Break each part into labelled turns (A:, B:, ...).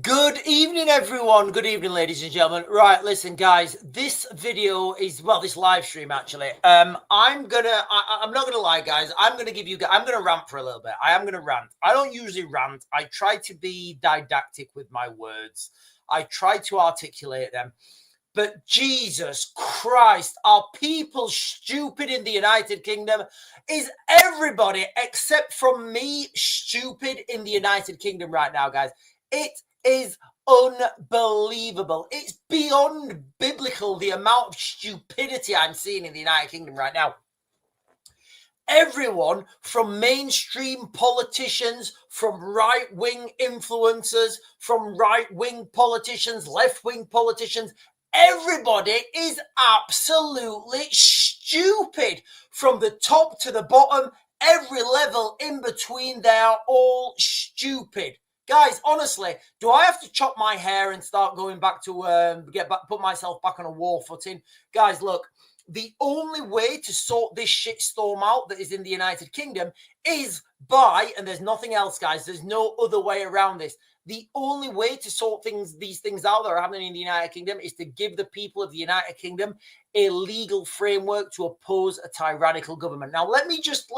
A: Good evening, everyone. Good evening, ladies and gentlemen. Right, listen, guys. This video is this live stream actually. I'm not gonna lie, guys. I'm gonna rant for a little bit. I am gonna rant. I don't usually rant. I try to be didactic with my words. I try to articulate them. But Jesus Christ, are people stupid in the United Kingdom? Is everybody except from me stupid in the United Kingdom right now, guys? It is unbelievable. It's beyond biblical the amount of stupidity I'm seeing in the United Kingdom right now. Everyone from mainstream politicians, from right-wing influencers, from right-wing politicians, left-wing politicians, everybody is absolutely stupid. From the top to the bottom, every level in between, they are all stupid. Guys, honestly, do I have to chop my hair and start going back to put myself back on a war footing? Guys, look, the only way to sort this shitstorm out that is in the United Kingdom is by, and there's nothing else, guys, there's no other way around this. The only way to sort these things out that are happening in the United Kingdom is to give the people of the United Kingdom a legal framework to oppose a tyrannical government. Now, let me just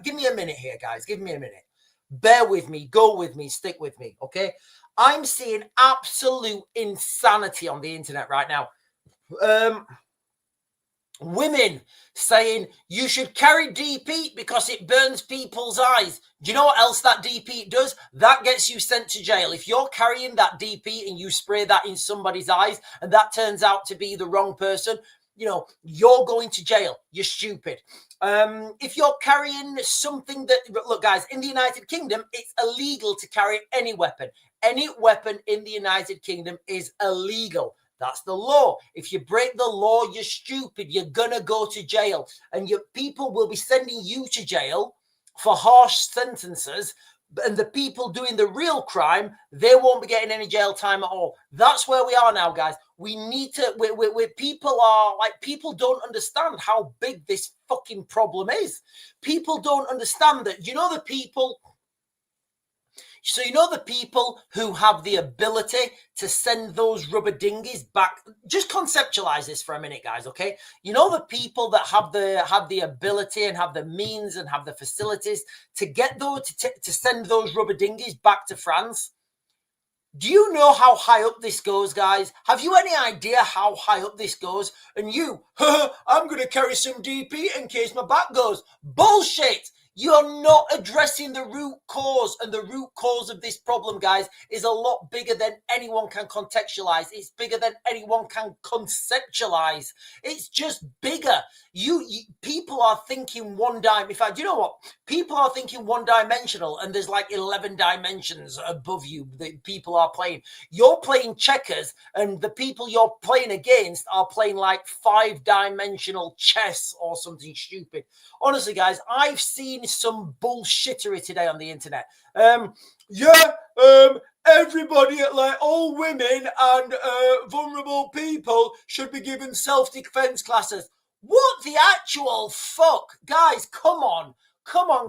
A: give me a minute here, guys. Give me a minute. Bear with me, go with me, stick with me, okay? I'm seeing absolute insanity on the internet right now. Women saying you should carry deep heat because it burns people's eyes. Do you know what else that deep heat does? That gets you sent to jail. If you're carrying that deep heat and you spray that in somebody's eyes and that turns out to be the wrong person, you know, you're going to jail. You're stupid. If you're carrying something that, look, guys, in the United Kingdom, it's illegal to carry any weapon. Any weapon in the United Kingdom is illegal. That's the law. If you break the law, you're stupid. You're gonna go to jail, and your people will be sending you to jail for harsh sentences. And the people doing the real crime, they won't be getting any jail time at all. That's where we are now, guys. We need to. People don't understand how big this fucking problem is. People don't understand that. You know the people. So you know the people who have the ability to send those rubber dinghies back. Just conceptualize this for a minute, guys, okay? You know the people that have the ability and have the means and have the facilities to get those to send those rubber dinghies back to France. Do you know how high up this goes, guys? Have you any idea how high up this goes? And you, I'm going to carry some DP in case my back goes. Bullshit! You're not addressing the root cause, and the root cause of this problem, guys, is a lot bigger than anyone can contextualize. It's bigger than anyone can conceptualize. It's just bigger. People are thinking in fact, you know what? People are thinking one-dimensional, and there's like 11 dimensions above you that people are playing. You're playing checkers, and the people you're playing against are playing like 5-dimensional chess or something stupid. Honestly, guys, I've seen some bullshittery today on the internet. Everybody, like all women and vulnerable people, should be given self-defense classes. What the actual fuck, guys? Come on,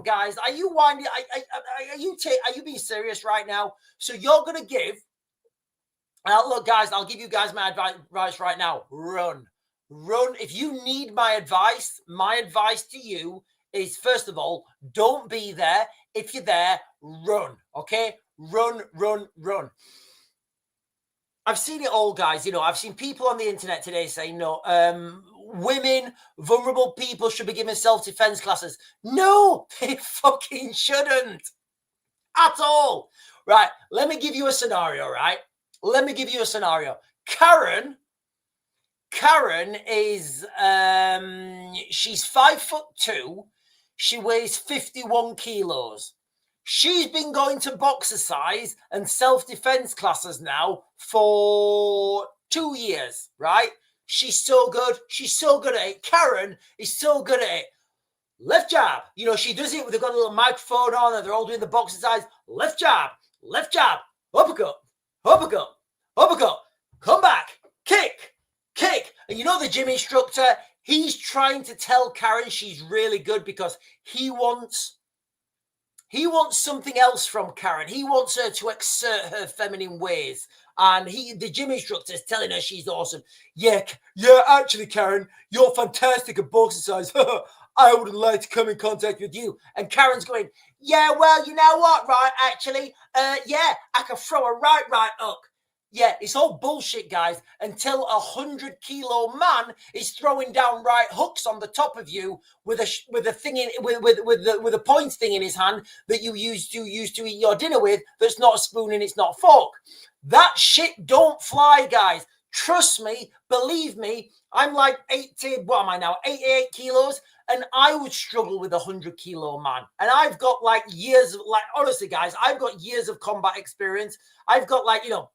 A: guys. Are you whining? Are you being serious right now? So you're gonna give? Look, guys, I'll give you guys my advice right now. Run. If you need my advice to you is, first of all, don't be there. If you're there, run, okay? Run. I've seen it all, guys. You know, I've seen people on the internet today saying, no, women, vulnerable people should be given self-defense classes. No, they fucking shouldn't at all. Right, let me give you a scenario, right? Karen is, she's 5'2". She weighs 51 kilos. She's been going to boxercise and self-defense classes now for 2 years, right? She's so good. She's so good at it. Karen is so good at it. Left jab. You know, she does it. They've got a little microphone on and they're all doing the boxercise. Left jab. Uppercut. Come back. Kick. And you know the gym instructor, he's trying to tell Karen she's really good because he wants He wants something else from Karen. He wants her to exert her feminine ways. And the gym instructor is telling her she's awesome. Yeah, actually, Karen, you're fantastic at box exercise. I would like to come in contact with you. And Karen's going, yeah, well, you know what, right, actually, yeah, I can throw a right hook. Yeah, it's all bullshit, guys, until a 100-kilo man is throwing down right hooks on the top of you with a thing in with a point thing in his hand that you used to eat your dinner with. That's not a spoon and it's not a fork. That shit don't fly, guys. Trust me, believe me. I'm like 88 kilos, and I would struggle with a 100-kilo man. And I've got like years of, like, honestly, guys, I've got years of combat experience. I've got, like, you know,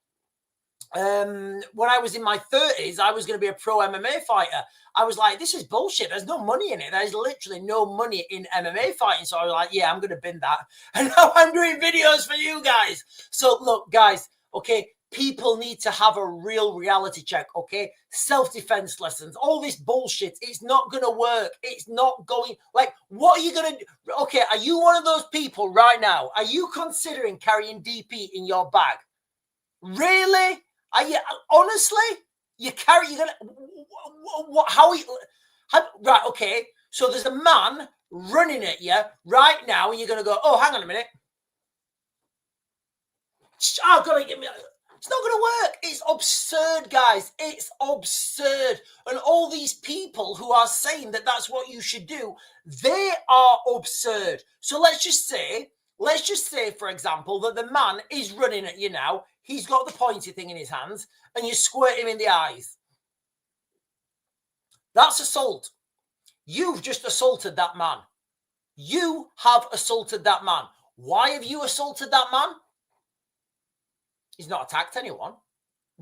A: when I was in my 30s, I was going to be a pro MMA fighter. I was like, this is bullshit. There's no money in it. There's literally no money in MMA fighting. So I was like, yeah, I'm going to bin that. And now I'm doing videos for you guys. So look, guys, okay, people need to have a real reality check, okay? Self-defense lessons, all this bullshit, it's not going to work. It's not going, like, what are you going to do? Okay, are you one of those people right now? Are you considering carrying DP in your bag? Really? Are you, honestly? You're gonna, what, right, okay. So there's a man running at you right now, and you're gonna go, oh, hang on a minute. I've got to get me. It's not going to work. It's absurd, guys. It's absurd. And all these people who are saying that that's what you should do, they are absurd. So let's just say, for example, that the man is running at you now. He's got the pointy thing in his hands, and you squirt him in the eyes. That's assault. You've just assaulted that man. You have assaulted that man. Why have you assaulted that man? He's not attacked anyone.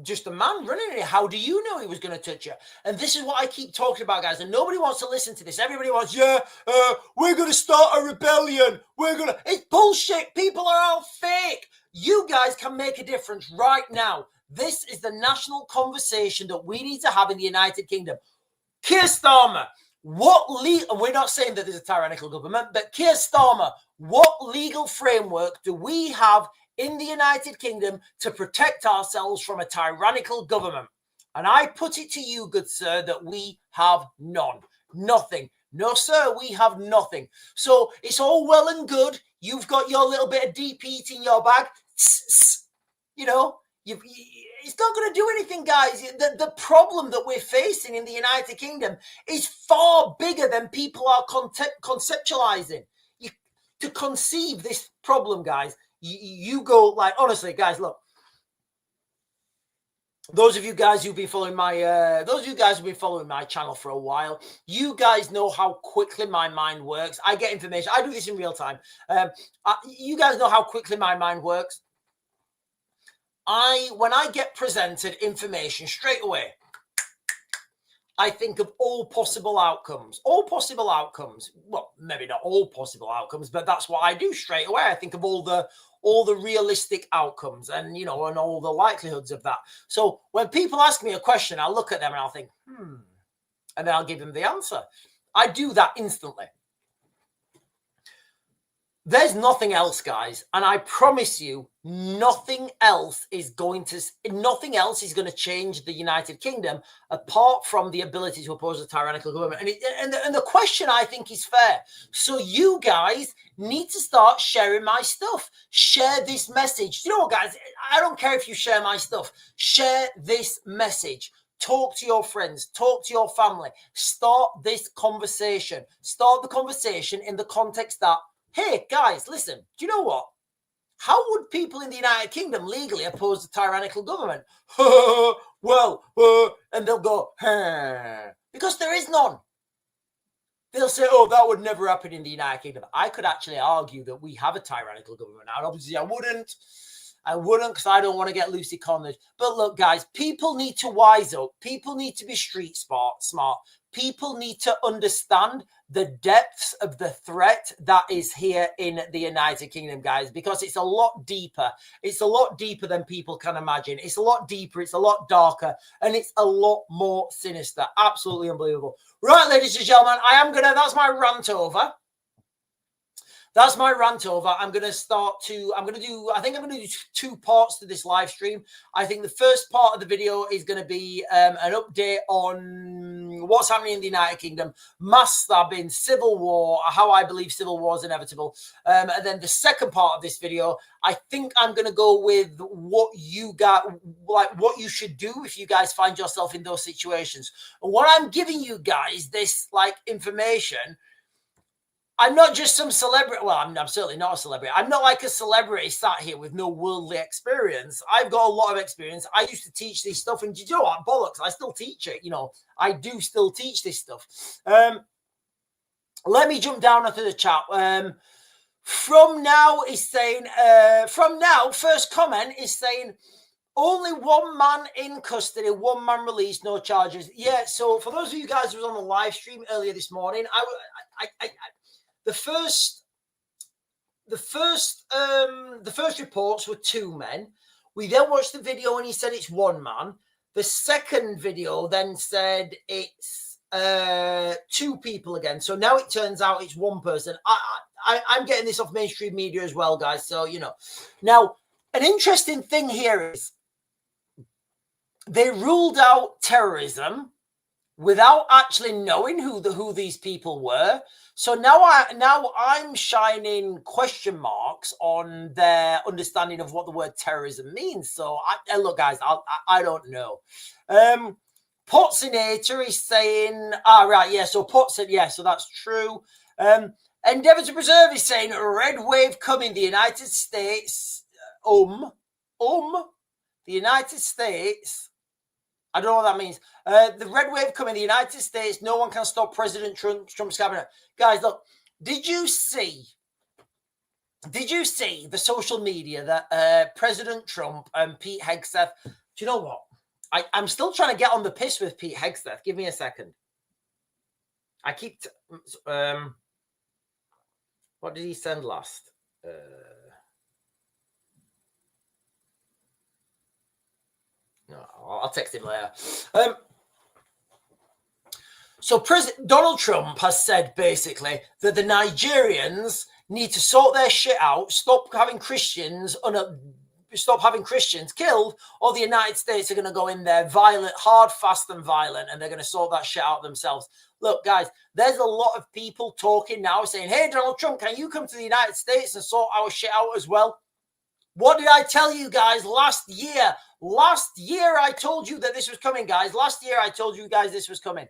A: Just a man running it. How do you know he was going to touch you? And this is what I keep talking about, guys. And nobody wants to listen to this. Everybody wants, we're going to start a rebellion. It's bullshit. People are all fake. You guys can make a difference right now. This is the national conversation that we need to have in the United Kingdom. Keir Starmer, we're not saying that there's a tyrannical government, but Keir Starmer, what legal framework do we have in the United Kingdom to protect ourselves from a tyrannical government? And I put it to you, good sir, that we have none. Nothing. No, sir, we have nothing. So it's all well and good. You've got your little bit of deep heat in your bag. You know, it's not going to do anything, guys. The problem that we're facing in the United Kingdom is far bigger than people are conceptualizing. To conceive this problem, guys, you go, like, honestly, guys, look, those of you guys who've been following my channel for a while, you guys know how quickly my mind works. I get information. I do this in real time. You guys know how quickly my mind works. When I get presented information straight away, I think of all possible outcomes. Well, maybe not all possible outcomes, but that's what I do straight away. I think of all the realistic outcomes and, you know, and all the likelihoods of that. So when people ask me a question, I'll look at them and I'll think, and then I'll give them the answer. I do that instantly. There's nothing else, guys, and I promise you, nothing else is going to change the United Kingdom apart from the ability to oppose a tyrannical government. And the question, I think, is fair. So you guys need to start sharing my stuff. Share this message. You know what, guys? I don't care if you share my stuff. Share this message. Talk to your friends. Talk to your family. Start this conversation. Start the conversation in the context that, hey, guys, listen, do you know what? How would people in the United Kingdom legally oppose the tyrannical government? Well, and they'll go, because there is none. They'll say, oh, that would never happen in the United Kingdom. I could actually argue that we have a tyrannical government. And obviously I wouldn't because I don't want to get loosey cornered. But look, guys, people need to wise up. People need to be street smart. People need to understand the depths of the threat that is here in the United Kingdom, guys, because it's a lot deeper. It's a lot deeper than people can imagine. It's a lot deeper. It's a lot darker. And it's a lot more sinister. Absolutely unbelievable. Right, ladies and gentlemen, that's my rant over. that's my rant over. I'm going to do 2 parts to this live stream. I think the first part of the video is going to be an update on what's happening in the United Kingdom, mass stabbing, civil war, how I believe civil war is inevitable. And then the second part of this video, I think I'm going to go with what you got, like what you should do if you guys find yourself in those situations. And what I'm giving you guys, this like information, I'm not just some celebrity. Well, I'm certainly not a celebrity. I'm not like a celebrity sat here with no worldly experience. I've got a lot of experience. I used to teach this stuff, and you know what? Bollocks, I still teach it. You know, I do still teach this stuff. Let me jump down into the chat. From now is saying, first comment is saying, only one man in custody, one man released, no charges. Yeah, so for those of you guys who was on the live stream earlier this morning, the first reports were 2 men. We then watched the video and he said it's 1 man. The second video then said it's 2 people again. So now it turns out it's 1 person. I'm getting this off mainstream media as well, guys. So, you know. Now, an interesting thing here is they ruled out terrorism without actually knowing who these people were. So now I'm shining question marks on their understanding of what the word terrorism means. So look, guys, I don't know. Potsinator is saying, right, yeah. So so that's true. Endeavour to Preserve is saying red wave coming. The United States, the United States. I don't know what that means. The red wave coming, the United States, no one can stop President Trump's cabinet. Guys, look, did you see the social media that President Trump and Pete Hegseth, do you know what? I'm still trying to get on the piss with Pete Hegseth. Give me a second. I keep, what did he send last? No, I'll text him later. So President Donald Trump has said basically that the Nigerians need to sort their shit out, stop having Christians killed, or the United States are going to go in there violent, hard, fast, and violent, and they're going to sort that shit out themselves. Look, guys, there's a lot of people talking now saying, hey, Donald Trump, can you come to the United States and sort our shit out as well? What did I tell you guys last year? Last year, I told you that this was coming, guys. Last year, I told you guys this was coming.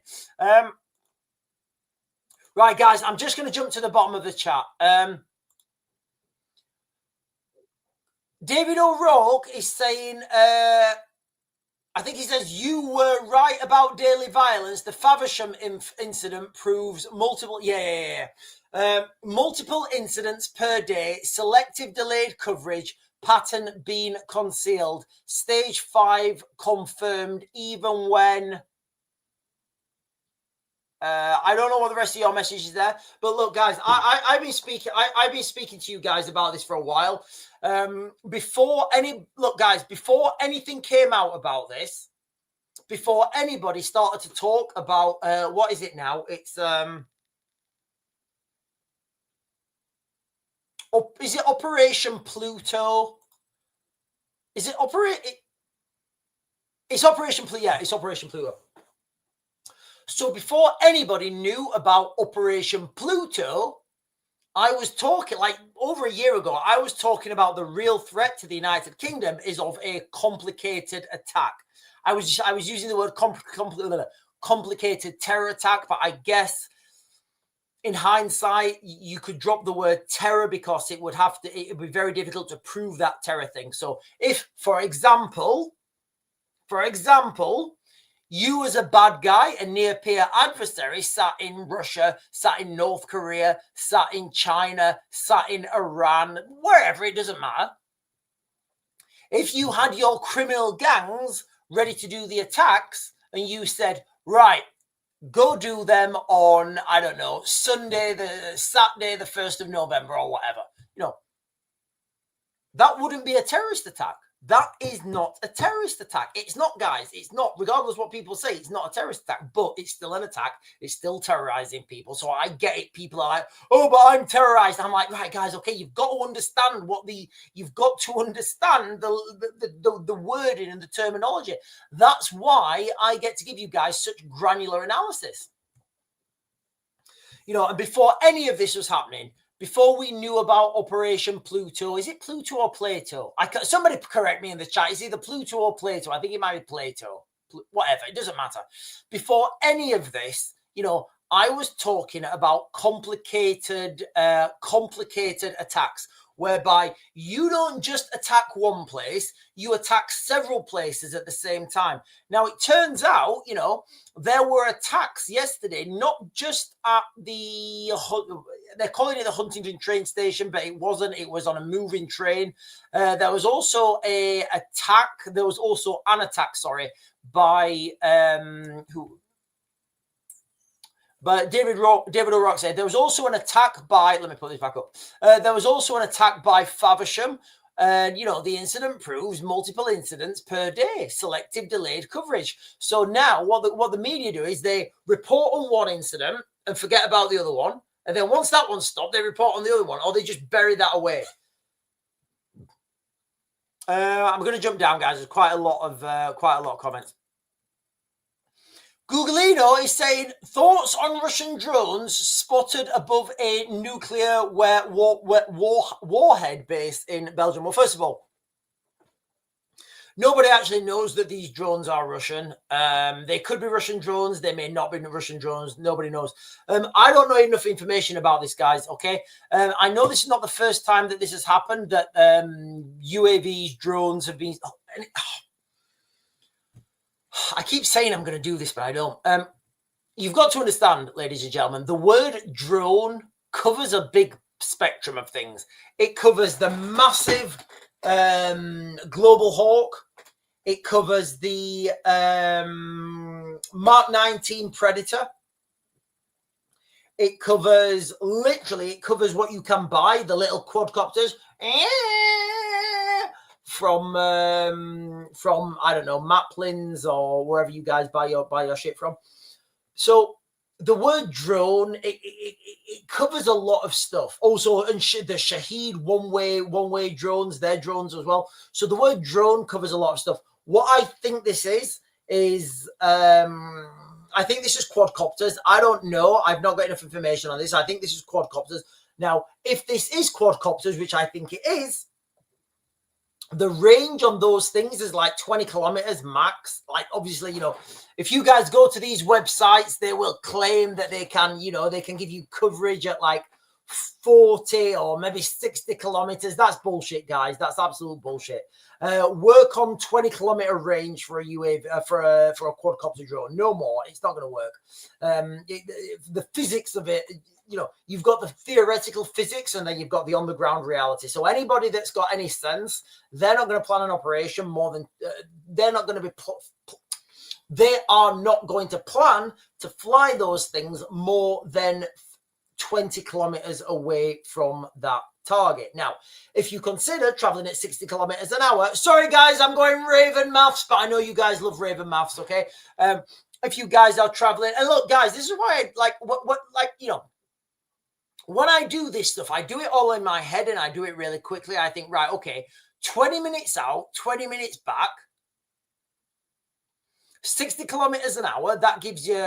A: Right, guys, I'm just going to jump to the bottom of the chat. David O'Rourke is saying, I think he says, you were right about daily violence. The Faversham incident proves multiple. Multiple incidents per day, selective delayed coverage, pattern being concealed, stage 5 confirmed, even when I don't know what the rest of your message is there, but look, guys, I've been speaking to you guys about this for a while. Before anything came out about this, before anybody started to talk about what is it now? It's is it Operation Pluto? Is it It's Operation Pluto. Yeah, it's Operation Pluto. So before anybody knew about Operation Pluto, I was talking, like over a year ago, I was talking about the real threat to the United Kingdom is of a complicated attack. I was using the word complicated terror attack, but I guess in hindsight, you could drop the word terror because it would be very difficult to prove that terror thing. So if, for example, you as a bad guy, a near-peer adversary, sat in Russia, sat in North Korea, sat in China, sat in Iran, wherever, it doesn't matter. If you had your criminal gangs ready to do the attacks and you said, right, go do them on, I don't know, Saturday, the 1st of November or whatever, that wouldn't be a terrorist attack. That is not a terrorist attack. It's not, guys. It's not, regardless of what people say, it's not a terrorist attack, but it's still an attack. It's still terrorizing people. So I get it. People are like, oh, but I'm terrorized. I'm like, right, guys, okay, you've got to understand you've got to understand the wording and the terminology. That's why I get to give you guys such granular analysis. You know, and before any of this was happening, before we knew about Operation Pluto, is it Pluto or Plato? Somebody correct me in the chat. Is either Pluto or Plato? I think it might be Plato. Whatever, it doesn't matter. Before any of this, you know, I was talking about complicated attacks, whereby you don't just attack one place, you attack several places at the same time. Now, it turns out, you know, there were attacks yesterday, not just at they're calling it the Huntington train station, but it wasn't. It was on a moving train. There was also an attack, by But David O'Rourke said there was also an attack by, let me put this back up. There was also an attack by Faversham. And, you know, the incident proves multiple incidents per day, selective delayed coverage. So now what the media do is they report on one incident and forget about the other one. And then once that one's stopped, they report on the other one, or they just bury that away. I'm going to jump down, guys. There's quite a lot of comments. Googleino is saying, thoughts on Russian drones spotted above a nuclear warhead base in Belgium? Well, first of all, nobody actually knows that these drones are Russian. They could be Russian drones. They may not be Russian drones. Nobody knows. I don't know enough information about this, guys, okay? I know this is not the first time that this has happened, that UAVs, drones have been... I keep saying I'm going to do this, but I don't. You've got to understand, ladies and gentlemen, the word drone covers a big spectrum of things. It covers the massive Global Hawk. It covers the Mark 19 Predator. It covers what you can buy, the little quadcopters. From I don't know, Maplins or wherever you guys buy your shit from. So the word drone, it covers a lot of stuff. Also, and the Shahed one-way drones, they're drones as well. So the word drone covers a lot of stuff. What I think this is I think this is quadcopters. I don't know. I've not got enough information on this. I think this is quadcopters. Now, if this is quadcopters, which I think it is, the range on those things is like 20 kilometers max. Like, obviously, you know, if you guys go to these websites, they will claim that they can, you know, they can give you coverage at like 40 or maybe 60 kilometers. That's bullshit, guys. That's absolute bullshit. Work on 20 kilometer range for a UAV, for a quadcopter drone. No more. It's not going to work. The physics of it, you know, you've got the theoretical physics and then you've got the on-the-ground reality. So anybody that's got any sense, they're not going to plan an operation more than, they are not going to plan to fly those things more than 20 kilometers away from that target. Now, if you consider traveling at 60 kilometers an hour, sorry guys, I'm going Raven maths, but I know you guys love Raven maths, okay? If you guys are traveling, and look, guys, this is why you know, when I do this stuff, I do it all in my head and I do it really quickly. I think, right, okay, 20 minutes out, 20 minutes back, 60 kilometers an hour, that gives you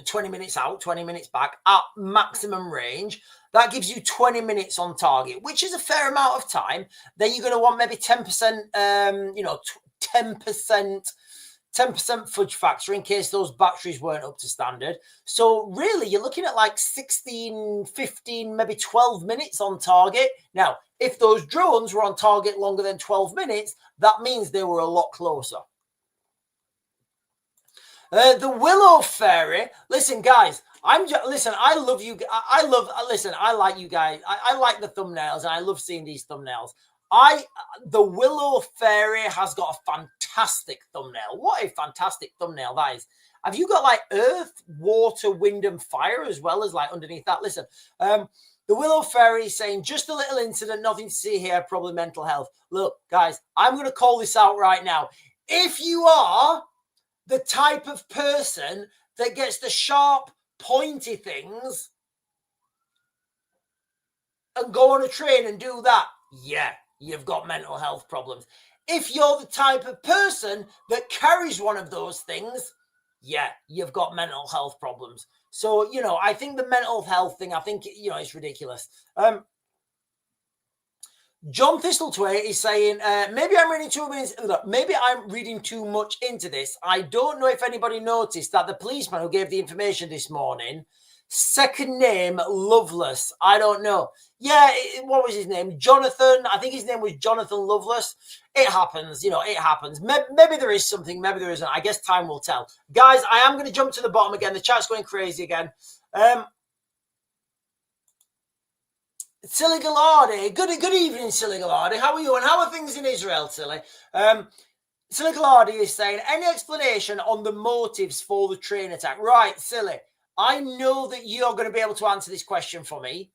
A: 20 minutes out, 20 minutes back at maximum range. That gives you 20 minutes on target, which is a fair amount of time. Then you're going to want maybe 10%, you know, 10% fudge factor in case those batteries weren't up to standard. So really, you're looking at like 16, 15, maybe 12 minutes on target. Now, if those drones were on target longer than 12 minutes, that means they were a lot closer. The Willow Fairy. Listen, guys, I love you. I like you guys. I like the thumbnails and I love seeing these thumbnails. The Willow Fairy has got a fantastic thumbnail. What a fantastic thumbnail that is. Have you got like earth, water, wind, and fire as well as like underneath that? Listen, The Willow Fairy saying, just a little incident, nothing to see here, probably mental health. Look, guys, I'm going to call this out right now. If you are the type of person that gets the sharp, pointy things and go on a train and do that, yeah, you've got mental health problems. If you're the type of person that carries one of those things, yeah, you've got mental health problems. So, I think the mental health thing, I think, it's ridiculous. John Thistlethwaite is saying, maybe I'm reading too much into this. I don't know if anybody noticed that the policeman who gave the information this morning, second name, Loveless. I don't know. Yeah, what was his name? Jonathan. I think his name was Jonathan Loveless. It happens, it happens. Maybe there is something, maybe there isn't. I guess time will tell. Guys, I am going to jump to the bottom again. The chat's going crazy again. Silly Gallardi, good evening, Silly Gallardi. How are you? And how are things in Israel, Silly? Silly Gallardi is saying, any explanation on the motives for the train attack? Right, Silly. I know that you're going to be able to answer this question for me.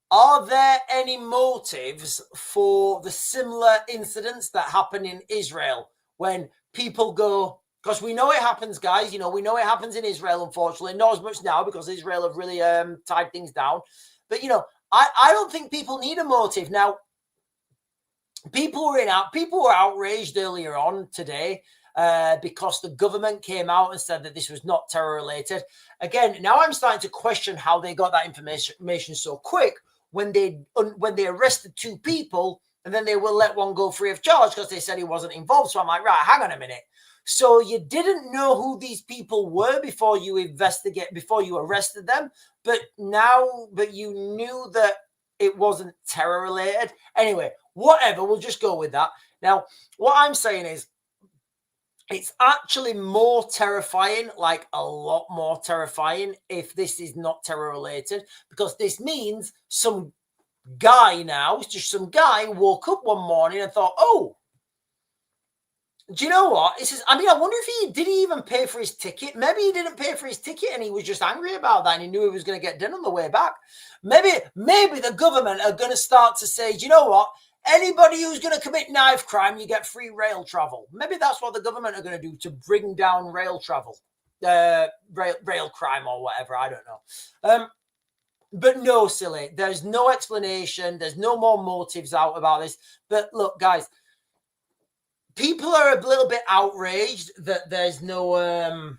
A: Are there any motives for the similar incidents that happen in Israel when people go, because we know it happens, guys, we know it happens in Israel, unfortunately, not as much now because Israel have really tied things down. But, I don't think people need a motive. Now, people were outraged earlier on today because the government came out and said that this was not terror related. Again, now I'm starting to question how they got that information so quick when they arrested two people and then they will let one go free of charge because they said he wasn't involved. So I'm like, right, hang on a minute. So you didn't know who these people were before you arrested them, but you knew that it wasn't terror related. Anyway, whatever, we'll just go with that. Now, what I'm saying is, it's actually more terrifying, like a lot more terrifying, if this is not terror related, because this means some guy woke up one morning and thought, oh, do you know what? I wonder if did he even pay for his ticket? Maybe he didn't pay for his ticket and he was just angry about that and he knew he was going to get done on the way back. Maybe the government are going to start to say, do you know what? Anybody who's going to commit knife crime, you get free rail travel. Maybe that's what the government are going to do to bring down rail travel, rail crime or whatever. I don't know. But no, Silly, there's no explanation. There's no more motives out about this. But look, guys, people are a little bit outraged that there's no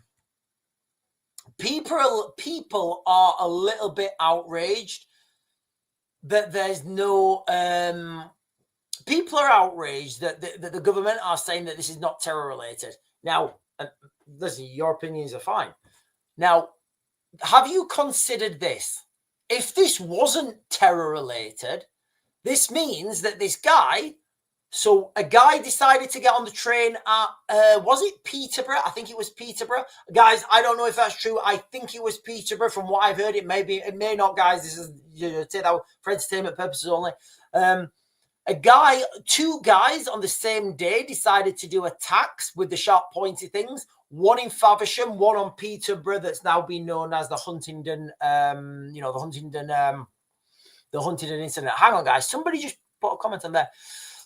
A: people are a little bit outraged that there's no people are outraged that the government are saying that this is not terror related. Now, listen, your opinions are fine. Now, have you considered this? If this wasn't terror related, this means that this guy, so a guy decided to get on the train at, was it Peterborough? I think it was Peterborough. Guys, I don't know if that's true. I think it was Peterborough from what I've heard. It may not, guys. This is, take that for entertainment purposes only. Two guys on the same day decided to do attacks with the sharp pointy things. One in Faversham, one on Peterborough, that's now been known as the Huntingdon, the Huntingdon incident. Hang on, guys. Somebody just put a comment on there.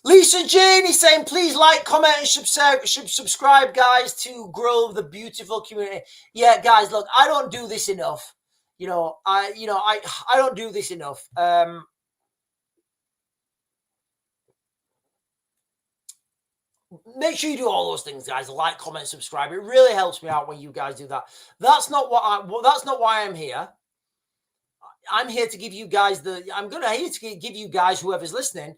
A: Lisa Jane is saying, please like, comment, and subscribe, guys, to grow the beautiful community. Yeah, guys, look, I don't do this enough. I don't do this enough. Make sure you do all those things, guys. Like, comment, subscribe. It really helps me out when you guys do that. That's not why I'm here. I'm here to give you guys give you guys, whoever's listening,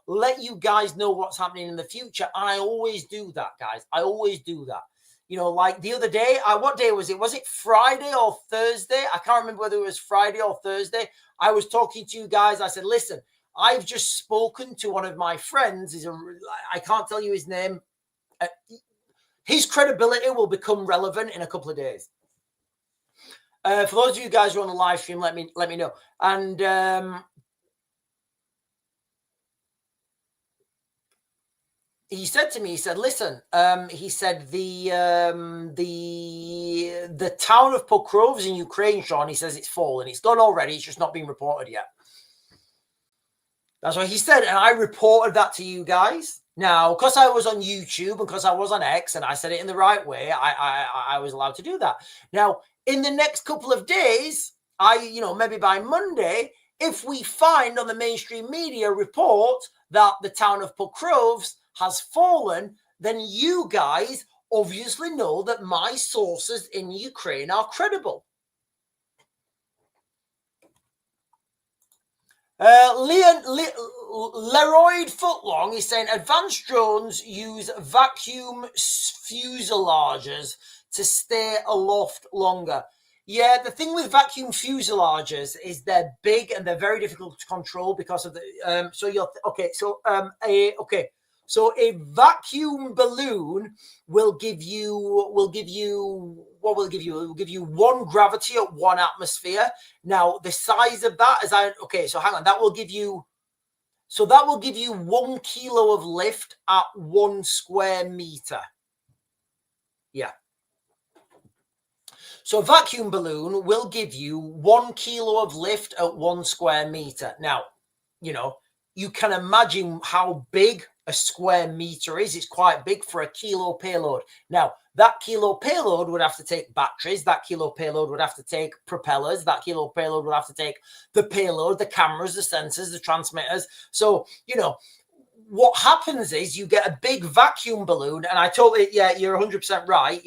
A: let you guys know what's happening in the future. And I always do that, guys. I always do that. Like the other day, what day was it? Was it Friday or Thursday? I can't remember whether it was Friday or Thursday. I was talking to you guys. I said, listen, I've just spoken to one of my friends. I can't tell you his name. His credibility will become relevant in a couple of days. For those of you guys who are on the live stream, let me know. And he said to me, he said, listen, he said the town of Pokrov's in Ukraine, Sean, he says it's fallen. It's gone already. It's just not been reported yet. That's what he said. And I reported that to you guys. Now, because I was on YouTube and because I was on X and I said it in the right way, I was allowed to do that. Now, in the next couple of days, maybe by Monday, if we find on the mainstream media report that the town of Pokrov's has fallen, then you guys obviously know that my sources in Ukraine are credible. Leroyd Footlong is saying advanced drones use vacuum fuselages to stay aloft longer. Yeah, the thing with vacuum fuselages is they're big and they're very difficult to control because of the. So a vacuum balloon will give you what will give you? It will give you one gravity at 1 atmosphere. Now the size of that is so hang on, that will give you 1 kilo of lift at 1 square meter. Yeah. So a vacuum balloon will give you 1 kilo of lift at 1 square meter. Now, you can imagine how big a square meter is. It's quite big for a kilo payload. Now, that kilo payload would have to take batteries. That kilo payload would have to take propellers. That kilo payload would have to take the payload, the cameras, the sensors, the transmitters. So, what happens is you get a big vacuum balloon, and you're 100% right.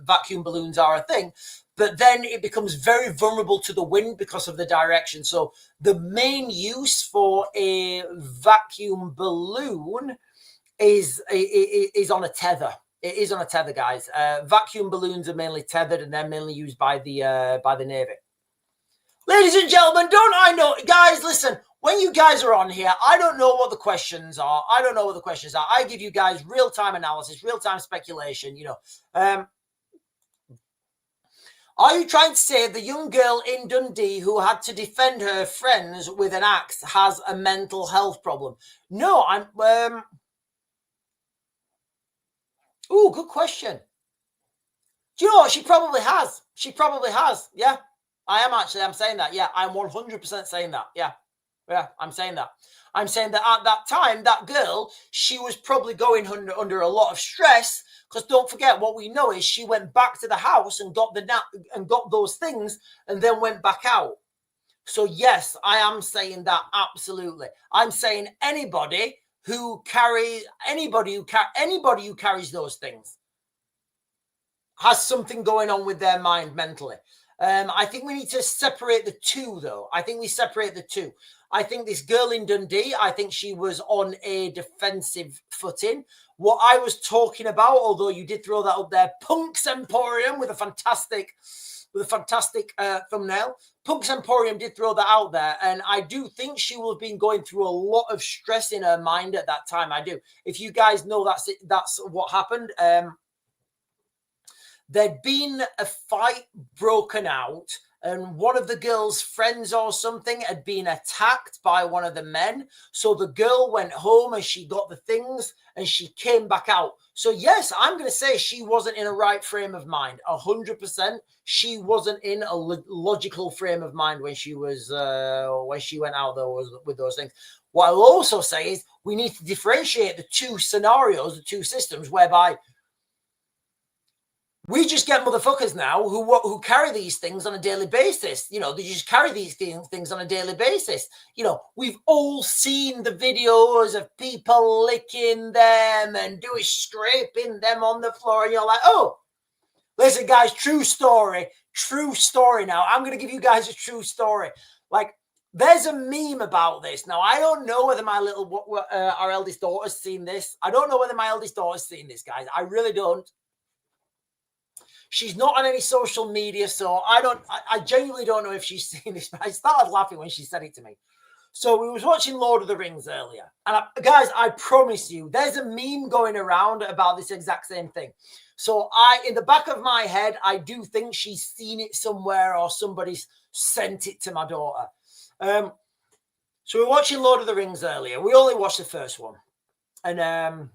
A: Vacuum balloons are a thing, but then it becomes very vulnerable to the wind because of the direction. So the main use for a vacuum balloon is on a tether. It is on a tether, guys. Vacuum balloons are mainly tethered, and they're mainly used by the Navy. Ladies and gentlemen, don't I know, guys? Listen. When you guys are on here, I don't know what the questions are. I give you guys real-time analysis, real-time speculation, Are you trying to say the young girl in Dundee who had to defend her friends with an axe has a mental health problem? No, good question. Do you know what? She probably has. Yeah, I'm saying that. Yeah, I'm 100% saying that. Yeah, I'm saying that. I'm saying that at that time, that girl, she was probably going under a lot of stress, because don't forget, what we know is she went back to the house and got those things and then went back out. So yes, I am saying that absolutely. I'm saying anybody who carries those things has something going on with their mind mentally. I think we need to separate the two, though. I think this girl in Dundee, I think she was on a defensive footing. What I was talking about, although you did throw that up there, Punk's Emporium with a fantastic thumbnail. Punk's Emporium did throw that out there, and I do think she will have been going through a lot of stress in her mind at that time. I do. If you guys know that's what happened. There'd been a fight broken out, and one of the girl's friends or something had been attacked by one of the men. So the girl went home and she got the things and she came back out. So yes, I'm going to say she wasn't in a right frame of mind. 100%. She wasn't in a logical frame of mind when she went out there with those things. What I'll also say is we need to differentiate the two scenarios, the two systems, whereby we just get motherfuckers now who carry these things on a daily basis. They just carry these things on a daily basis. We've all seen the videos of people licking them and scraping them on the floor. And you're like, oh, listen, guys, true story now. I'm going to give you guys a true story. Like, there's a meme about this. Now, I don't know whether our eldest daughter's seen this. I don't know whether my eldest daughter's seen this, guys. I really don't. She's not on any social media, so I genuinely don't know if she's seen this, but I started laughing when she said it to me. So we was watching Lord of the Rings earlier. And guys, I promise you, there's a meme going around about this exact same thing. So in the back of my head, I do think she's seen it somewhere or somebody's sent it to my daughter. So we're watching Lord of the Rings earlier. We only watched the first one. And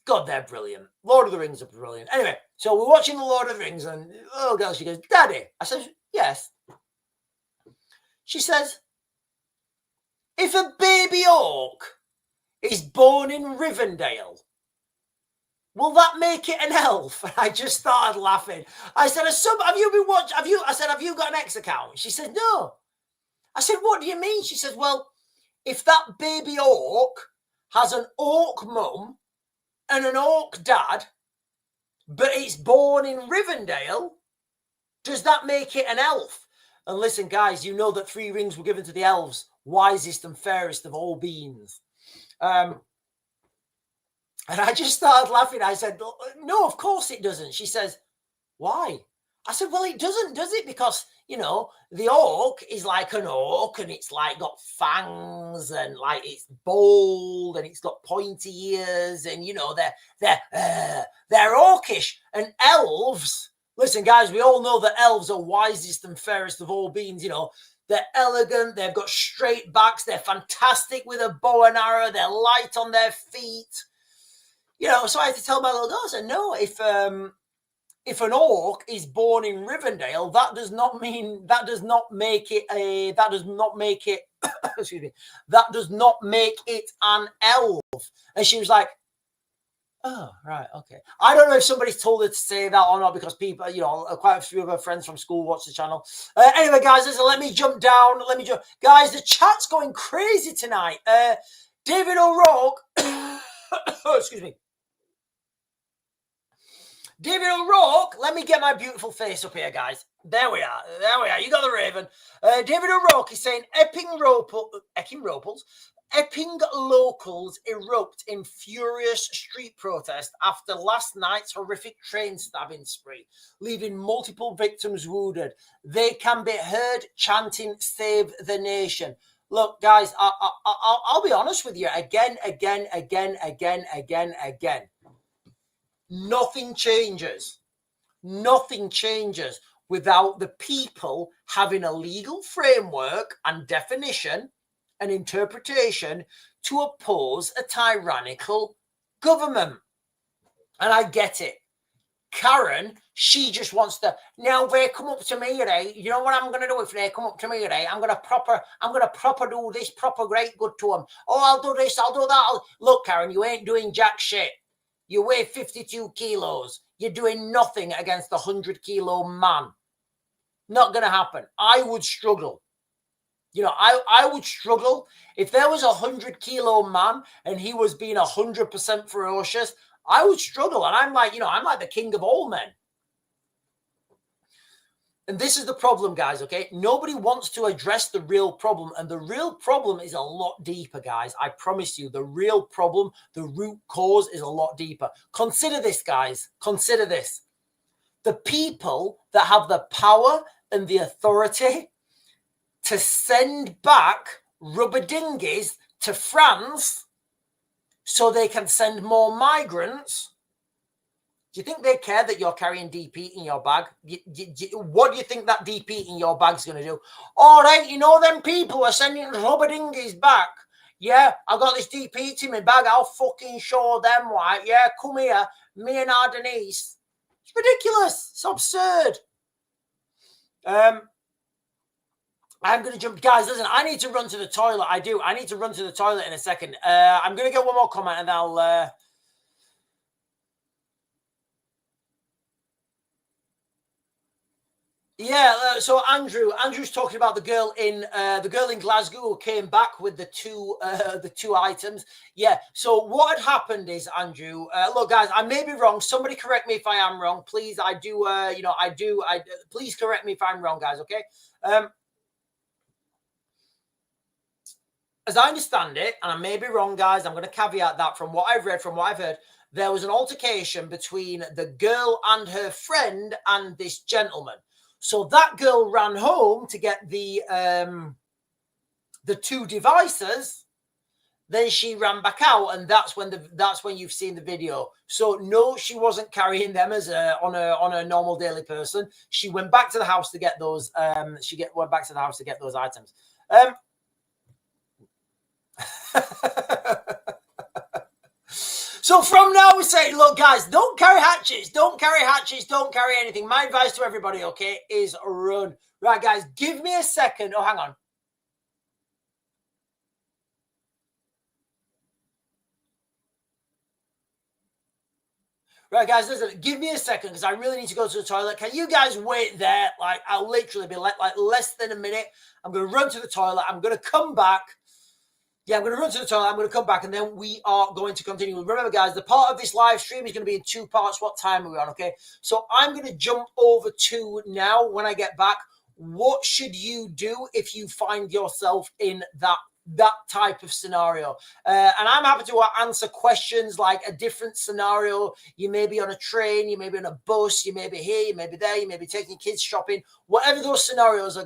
A: God, they're brilliant. Lord of the Rings are brilliant. Anyway, so we're watching the Lord of the Rings, and oh girl, she goes, Daddy. I said, yes. She says, if a baby orc is born in Rivendell, will that make it an elf? And I just started laughing. I said, have you been watching? I said, have you got an X account? She said, no. I said, what do you mean? She says, well, if that baby orc has an orc mum and an orc dad, but it's born in Rivendell, does that make it an elf? And listen, guys, you know that 3 rings were given to the elves, wisest and fairest of all beings. And I just started laughing. I said, no, of course it doesn't. She says, why? I said, well, it doesn't, does it? Because, you know, the orc is like an orc, and it's like got fangs, and like it's bold, and it's got pointy ears, and, you know, they're orcish. And elves, listen, guys, we all know that elves are wisest and fairest of all beings. You know, they're elegant, they've got straight backs, they're fantastic with a bow and arrow, they're light on their feet. You know, so I had to tell my little daughter, no, if an orc is born in Rivendell, that does not make it an elf. And she was like, oh, right, okay. I don't know if somebody's told her to say that or not, because people, you know, quite a few of her friends from school watch the channel. Anyway, guys, listen, let me jump down. Guys, the chat's going crazy tonight. David O'Rourke, oh, excuse me. David O'Rourke, let me get my beautiful face up here, guys. There we are. You got the Raven. David O'Rourke is saying Epping locals erupt in furious street protest after last night's horrific train stabbing spree, leaving multiple victims wounded. They can be heard chanting, "Save the nation." Look, guys, I'll be honest with you. Again. Nothing changes. Nothing changes without the people having a legal framework and definition and interpretation to oppose a tyrannical government. And I get it. Karen, she just wants to, now they come up to me today. You know what I'm going to do if they come up to me today? I'm going to proper do this, proper great good to them. Oh, I'll do this, I'll do that. Look, Karen, you ain't doing jack shit. You weigh 52 kilos. You're doing nothing against a 100-kilo man. Not going to happen. I would struggle. You know, I would struggle. If there was a 100-kilo man and he was being 100% ferocious, I would struggle. And I'm like, you know, I'm like the king of all men. And this is the problem, guys, okay? Nobody wants to address the real problem. And the real problem is a lot deeper, guys. I promise you, the real problem, the root cause is a lot deeper. Consider this, guys. Consider this. The people that have the power and the authority to send back rubber dinghies to France so they can send more migrants, do you think they care that you're carrying DP in your bag? What do you think that DP in your bag's going to do? All right, you know them people are sending rubber dinghies back. Yeah, I got this DP in my bag. I'll fucking show them why. Yeah, come here. Me and our Denise. It's ridiculous. It's absurd. I'm going to jump. Guys, listen, I need to run to the toilet. I need to run to the toilet in a second. I'm going to get one more comment and I'll... Yeah, so Andrew's talking about the girl in Glasgow who came back with the two items. Yeah. So what had happened is, Andrew, look, guys, I may be wrong. Somebody correct me if I am wrong, please. Please correct me if I'm wrong, guys. Okay. As I understand it, and I may be wrong, guys, I'm going to caveat that from what I've read, from what I've heard, there was an altercation between the girl and her friend and this gentleman. So that girl ran home to get the two devices. Then she ran back out, and that's when you've seen the video. So no, she wasn't carrying them as on a normal daily person. She went back to the house to get those. Went back to the house to get those items. So from now we're saying, look, guys, don't carry hatchets. Don't carry hatchets. Don't carry anything. My advice to everybody, okay, is run. Right, guys, give me a second. Oh, hang on. Right, guys, listen, give me a second because I really need to go to the toilet. Can you guys wait there? Like, I'll literally be like less than a minute. I'm going to run to the toilet. I'm going to come back. Yeah, I'm going to run to the toilet. I'm going to come back, and then we are going to continue. Remember, guys, the part of this live stream is going to be in 2 parts. What time are we on, okay? So I'm going to jump over to now when I get back. What should you do if you find yourself in that type of scenario? And I'm happy to answer questions like a different scenario. You may be on a train, you may be on a bus, you may be here, you may be there, you may be taking kids shopping. Whatever those scenarios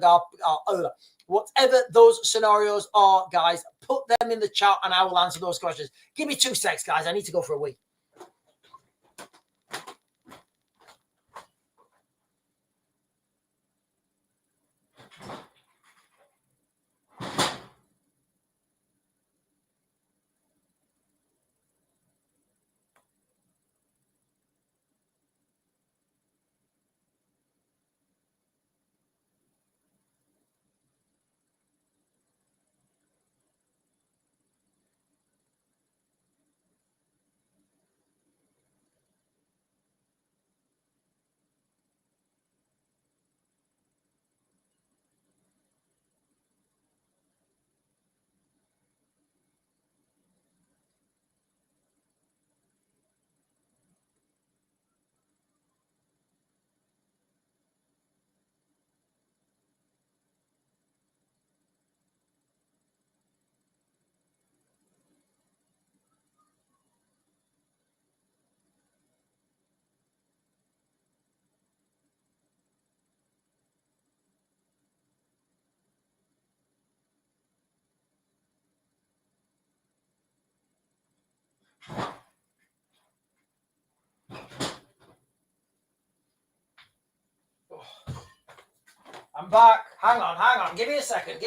A: whatever those scenarios are, guys, put them in the chat and I will answer those questions. Give me 2 secs, guys. I need to go for a wee. I'm back. Hang on. Give me a second.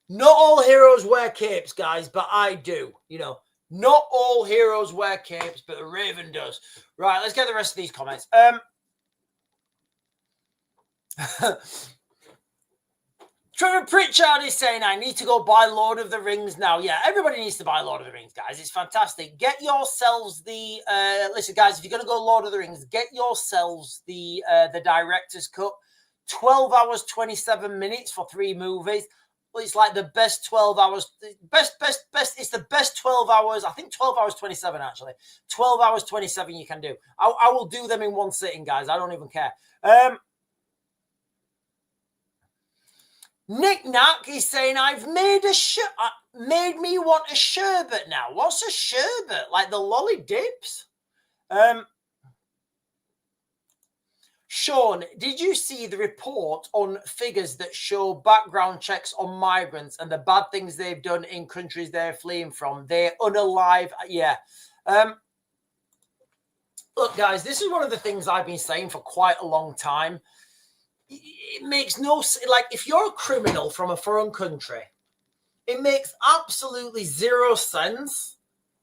A: Not all heroes wear capes, guys, but I do. You know, not all heroes wear capes, but the Raven does. Right, let's get the rest of these comments. Trevor Pritchard is saying, I need to go buy Lord of the Rings now. Yeah, everybody needs to buy Lord of the Rings, guys. It's fantastic. Get yourselves the... listen, guys, if you're going to go Lord of the Rings, get yourselves the director's cut. 12 hours, 27 minutes for 3 movies. Well, it's like the best 12 hours. Best. It's the best 12 hours. I think 12 hours, 27, actually. 12 hours, 27 you can do. I will do them in one sitting, guys. I don't even care. Nick Knack is saying, I've made made me want a sherbet now. What's a sherbet? Like the lolly dips? Sean, did you see the report on figures that show background checks on migrants and the bad things they've done in countries they're fleeing from? They're unalive. Yeah. Look, guys, this is one of the things I've been saying for quite a long time. It makes no sense. Like, if you're a criminal from a foreign country, it makes absolutely zero sense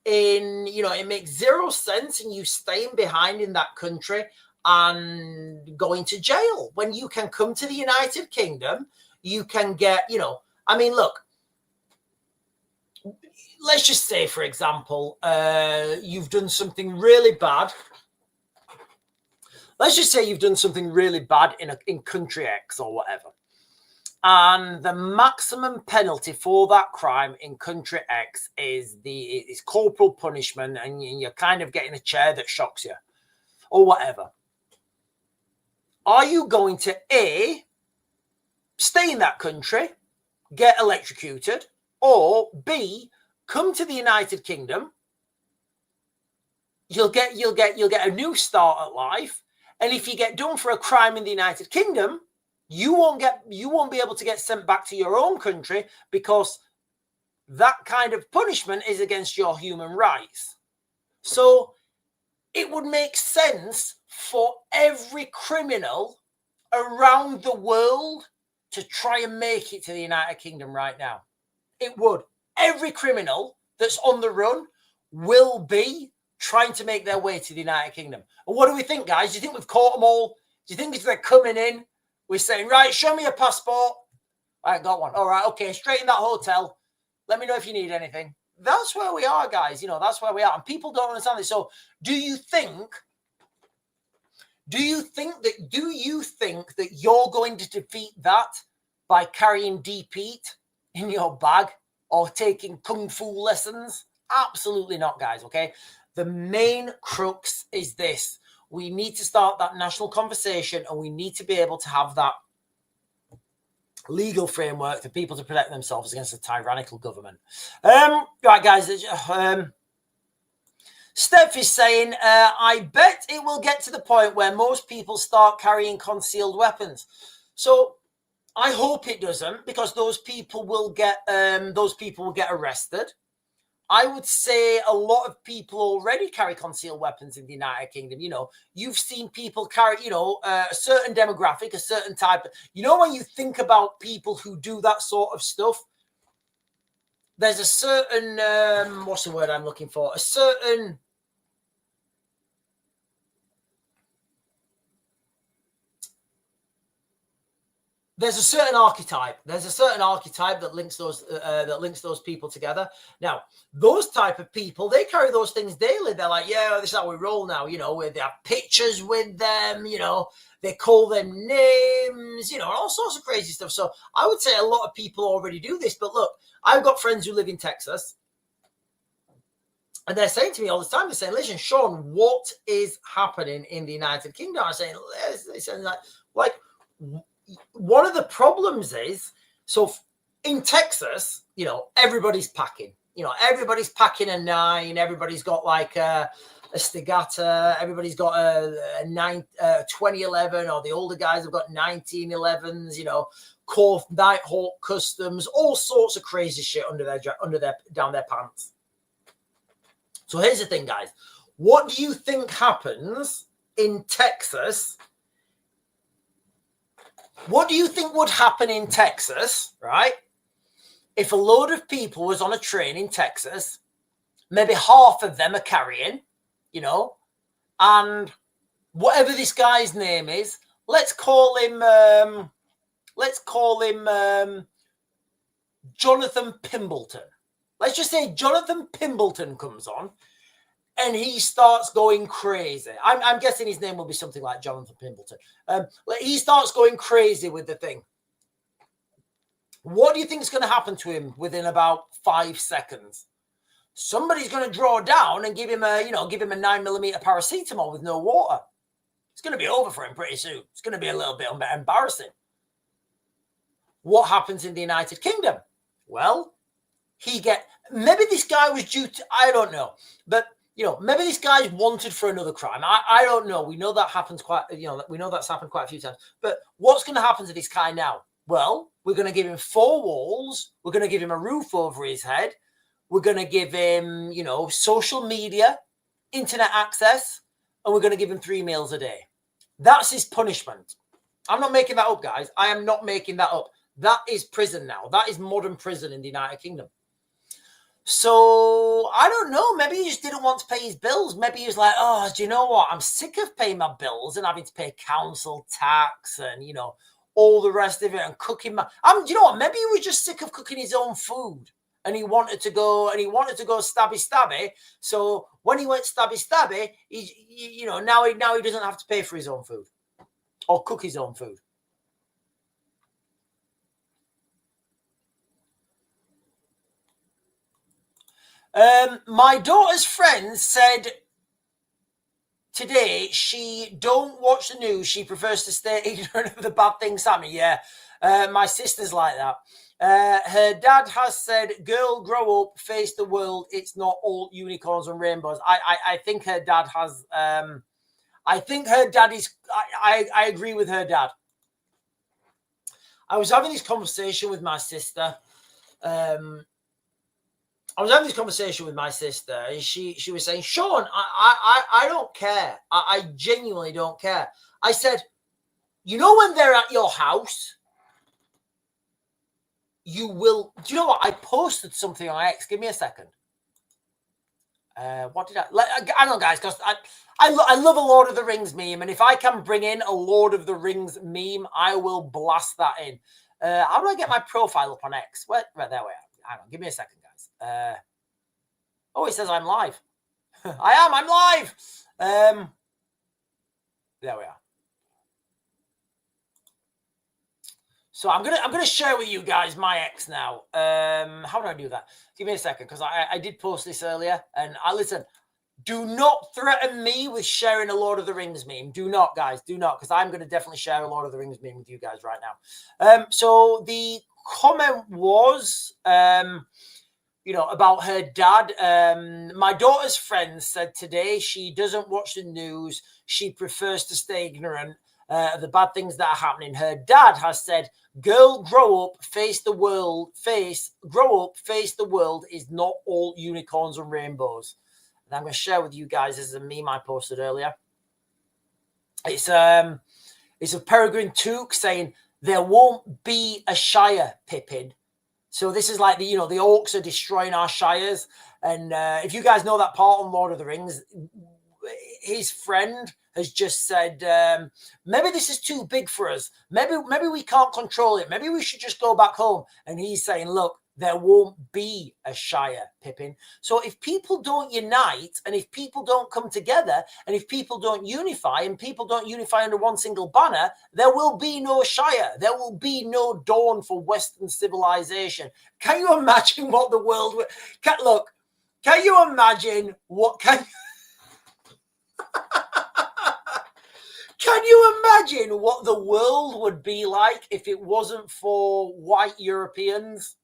A: it makes zero sense in you staying behind in that country and going to jail when you can come to the United Kingdom. You can get, look, let's just say, for example, you've done something really bad. Let's just say you've done something really bad in country X or whatever. And the maximum penalty for that crime in country X is corporal punishment, and you're kind of getting a chair that shocks you or whatever. Are you going to A, stay in that country, get electrocuted, or B, come to the United Kingdom? You'll get a new start at life, and if you get done for a crime in the United Kingdom, you won't be able to get sent back to your own country because that kind of punishment is against your human rights. So it would make sense for every criminal around the world to try and make it to the United Kingdom right now. It would. Every criminal that's on the run will be trying to make their way to the United Kingdom. And what do we think, guys? Do you think we've caught them all? Do you think if they're coming in, we're saying, right, show me your passport. I got one. All right, okay, straight in that hotel. Let me know if you need anything. That's where we are, guys. That's where we are. And people don't understand this. So do you think that you're going to defeat that by carrying Deep Eat in your bag or taking kung fu lessons? Absolutely not, guys, okay? The main crux is this. We need to start that national conversation, and we need to be able to have that legal framework for people to protect themselves against a tyrannical government. Right, guys. Steph is saying, I bet it will get to the point where most people start carrying concealed weapons. So I hope it doesn't, because those people will get arrested. I would say a lot of people already carry concealed weapons in the United Kingdom. You've seen people carry, a certain demographic, a certain type. When you think about people who do that sort of stuff, there's a certain, what's the word I'm looking for? There's a certain archetype. There's a certain archetype that links those people together. Now, those type of people, they carry those things daily. They're like, yeah, this is how we roll now. They have pictures with them. They call them names. All sorts of crazy stuff. So I would say a lot of people already do this. But look, I've got friends who live in Texas, and they're saying to me all the time, they're saying, listen, Sean, what is happening in the United Kingdom? I'm saying, like one of the problems is, so in Texas, everybody's packing. Everybody's packing a 9. Everybody's got like a Stigata. Everybody's got a 2011, or the older guys have got 1911s. Core Nighthawk Customs, all sorts of crazy shit down their pants. So here's the thing, guys. What do you think happens in Texas? What do you think would happen in Texas, right? If a load of people was on a train in Texas, maybe half of them are carrying, and whatever this guy's name is, let's call him Jonathan Pimbleton. Let's just say Jonathan Pimbleton comes on and he starts going crazy. I'm guessing his name will be something like Jonathan Pimbleton. He starts going crazy with the thing. What do you think is going to happen to him within about 5 seconds? Somebody's going to draw down and give him a 9mm paracetamol with no water. It's going to be over for him pretty soon. It's going to be a little bit embarrassing. What happens in the United Kingdom? Well, maybe this guy was due to, I don't know, but maybe this guy's wanted for another crime. I don't know. We know that happens we know that's happened quite a few times. But what's going to happen to this guy now? Well, we're going to give him 4 walls. We're going to give him a roof over his head. We're going to give him, social media, internet access, and we're going to give him 3 meals a day. That's his punishment. I'm not making that up, guys. I am not making that up. That is prison now. That is modern prison in the United Kingdom. So, I don't know. Maybe he just didn't want to pay his bills. Maybe he was like, oh, do you know what? I'm sick of paying my bills and having to pay council tax and, all the rest of it and cooking do you know what? Maybe he was just sick of cooking his own food and he wanted to go stabby. So, when he went stabby, now he doesn't have to pay for his own food or cook his own food. My daughter's friend said today she don't watch the news. She prefers to stay ignorant of the bad things happening. Yeah, my sister's like that. Her dad has said, "Girl, grow up, face the world. It's not all unicorns and rainbows." I think her dad has. I think her dad is. I agree with her dad. I was having this conversation with my sister. And she was saying, "Sean, I don't care. I genuinely don't care." I said, "You know when they're at your house, you will." Do you know what? I posted something on X. Give me a second. What did I don't know, guys, because I love a Lord of the Rings meme, and if I can bring in a Lord of the Rings meme, I will blast that in. How do I get my profile up on X? Right there we are. Hang on, give me a second, guys. Oh, it says I'm live. I'm live. There we are. So I'm gonna share with you guys my X now. How do I do that? Give me a second, because I did post this earlier, and listen. Do not threaten me with sharing a Lord of the Rings meme. Do not, guys. Do not, because I'm going to definitely share a Lord of the Rings meme with you guys right now. So the comment was, about her dad. My daughter's friend said today she doesn't watch the news. She prefers to stay ignorant of the bad things that are happening. Her dad has said, "Girl, grow up, face the world. Grow up, face the world is not all unicorns and rainbows." And I'm going to share with you guys, this is a meme I posted earlier. It's a Peregrine Took saying, "There won't be a Shire, Pippin." So this is like the orcs are destroying our shires. And if you guys know that part on Lord of the Rings, his friend has just said, maybe this is too big for us. Maybe we can't control it. Maybe we should just go back home. And he's saying, look, there won't be a Shire, Pippin. So if people don't unite, and if people don't come together, and if people don't unify, and people don't unify under one single banner, there will be no Shire. There will be no dawn for Western civilization. Can you imagine what the world would... Can you imagine what... Can you imagine what the world would be like if it wasn't for white Europeans?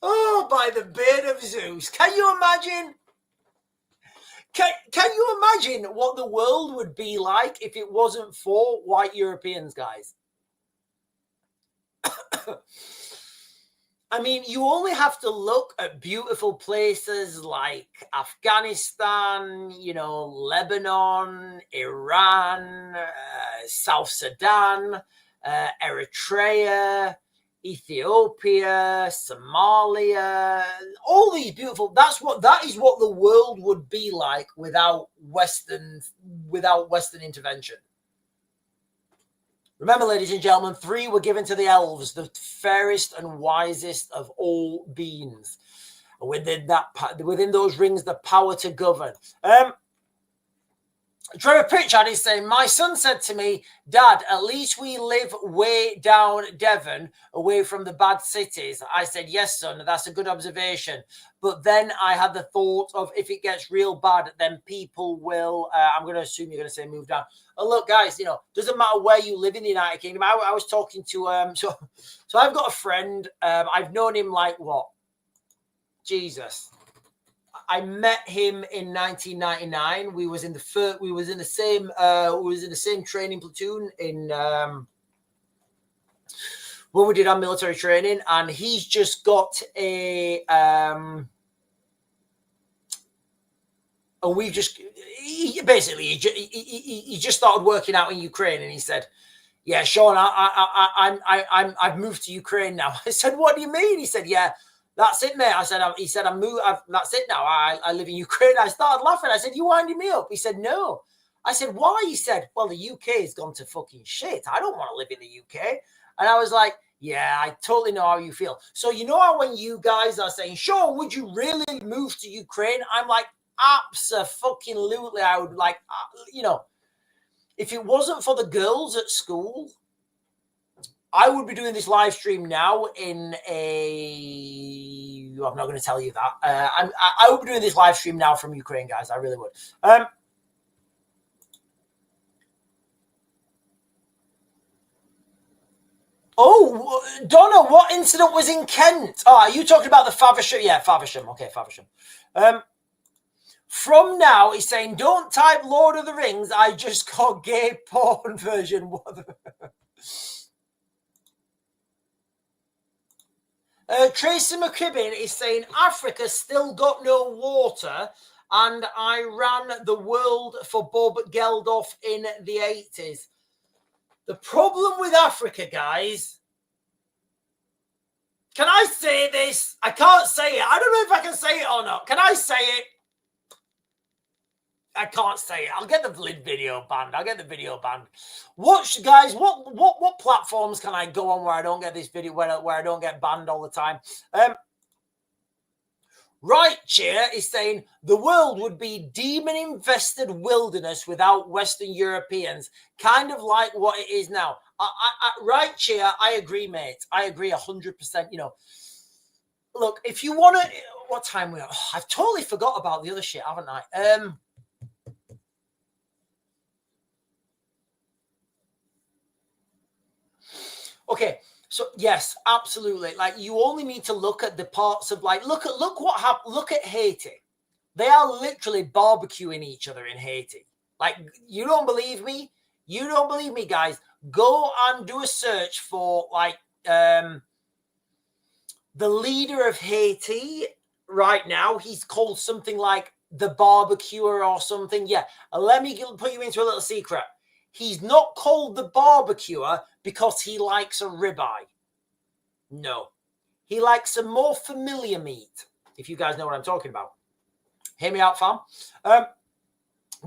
A: Oh, by the beard of Zeus. Can you imagine? Can you imagine what the world would be like if it wasn't for white Europeans, guys? I mean, you only have to look at beautiful places like Afghanistan, Lebanon, Iran, South Sudan, Eritrea, Ethiopia, Somalia, all these beautiful... That is what the world would be like without Western intervention. Remember, ladies and gentlemen, 3 were given to the elves, the fairest and wisest of all beings. Within those rings, the power to govern. Trevor Pritchard is saying, "My son said to me, 'Dad, at least we live way down Devon, away from the bad cities.' I said, 'Yes, son, that's a good observation. But then I had the thought of if it gets real bad, then people will,' I'm going to assume you're going to say move down." Oh, look, guys, doesn't matter where you live in the United Kingdom. I was talking to, so I've got a friend. I've known him like what? Jesus. I met him in 1999. We was in the same training platoon in when we did our military training, and he's just got a and we've just he just started working out in Ukraine, and he said, "Yeah, Sean, I've moved to Ukraine now." I said, "What do you mean?" He said, "Yeah, that's it, mate." I said, "He said I moved. That's it now. I live in Ukraine." I started laughing. I said, "You winding me up?" He said, "No." I said, "Why?" He said, "Well, the UK has gone to fucking shit. I don't want to live in the UK." And I was like, "Yeah, I totally know how you feel." So how when you guys are saying, "Sean, would you really move to Ukraine?" I'm like, absolutely. I would like, if it wasn't for the girls at school, I would be doing this live stream now in a. I'm not going to tell you that. I would be doing this live stream now from Ukraine, guys. I really would. Oh, Donna, what incident was in Kent? Oh, are you talking about the Faversham? Yeah, Faversham. Okay, Faversham. From now, he's saying, don't type Lord of the Rings. I just got gay porn version. Tracy McKibben is saying, Africa still got no water, and I ran the world for Bob Geldof in the 80s. The problem with Africa, guys... Can I say this? I can't say it. I don't know if I can say it or not. Can I say it? I can't say it. I'll get the video banned. I'll get the video banned. Guys, what platforms can I go on where I don't get this video, where I don't get banned all the time? Right Chair is saying the world would be demon-infested wilderness without Western Europeans, kind of like what it is now. Right Chair, I agree, mate. I agree 100%. You know, look, if you want to, what time we are? Oh, I've totally forgot about the other shit, haven't I? Okay. So yes, absolutely. Like you only need to look at the parts of like look what happened. Look at Haiti. They are literally barbecuing each other in Haiti. Like you don't believe me? You don't believe me, guys? Go and do a search for like the leader of Haiti right now. He's called something like the barbecuer or something. Yeah. Let me put you into a little secret. He's not called the barbecuer because he likes a ribeye. No. He likes a more familiar meat, if you guys know what I'm talking about. Hear me out, fam. But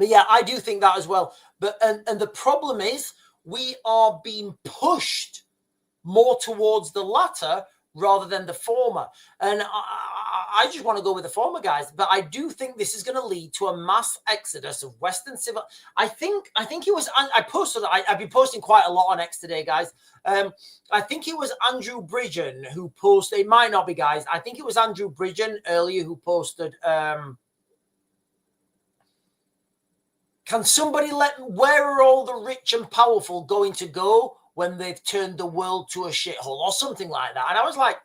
A: yeah, I do think that as well. But and the problem is we are being pushed more towards the latter rather than the former. And I just want to go with the former, guys. But I do think this is going to lead to a mass exodus of Western civil. I think it was. I posted. I've been posting quite a lot on X today, guys. I think it was Andrew Bridgen who posted. It might not be, guys. I think it was Andrew Bridgen earlier who posted. Can somebody where are all the rich and powerful going to go when they've turned the world to a shithole or something like that? And I was like,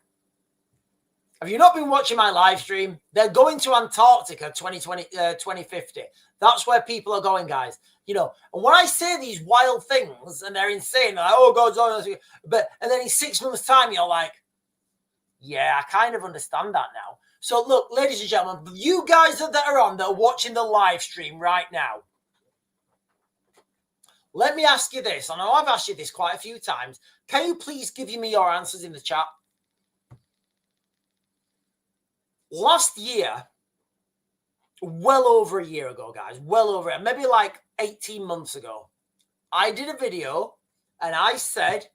A: have you not been watching my live stream? They're going to Antarctica 2050. That's where people are going, guys. You know, and when I say these wild things and they're insane, like, oh God, and then in 6 months' time, you're like, yeah, I kind of understand that now. So look, ladies and gentlemen, you guys that are watching the live stream right now, let me ask you this. I know I've asked you this quite a few times. Can you please give me your answers in the chat? Last year, well over a year ago, guys, maybe like 18 months ago, I did a video and I said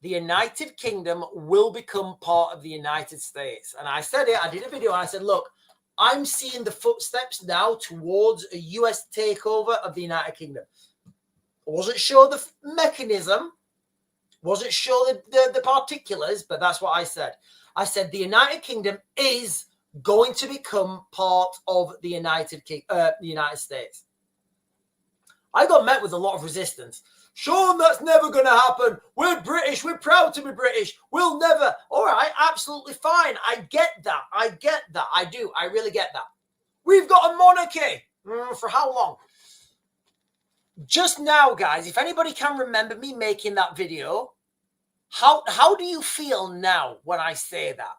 A: the United Kingdom will become part of the United States. And I said it, I did a video and I said, look, I'm seeing the footsteps now towards a US takeover of the United Kingdom. I wasn't sure the mechanism, wasn't sure the particulars, but that's what I said. I said the United Kingdom is going to become part of the United States. I got met with a lot of resistance. Sean, that's never going to happen. We're British. We're proud to be British. We'll never. All right, absolutely fine. I get that. I do. I really get that. We've got a monarchy. For how long? Just now, guys, if anybody can remember me making that video, how do you feel now when I say that?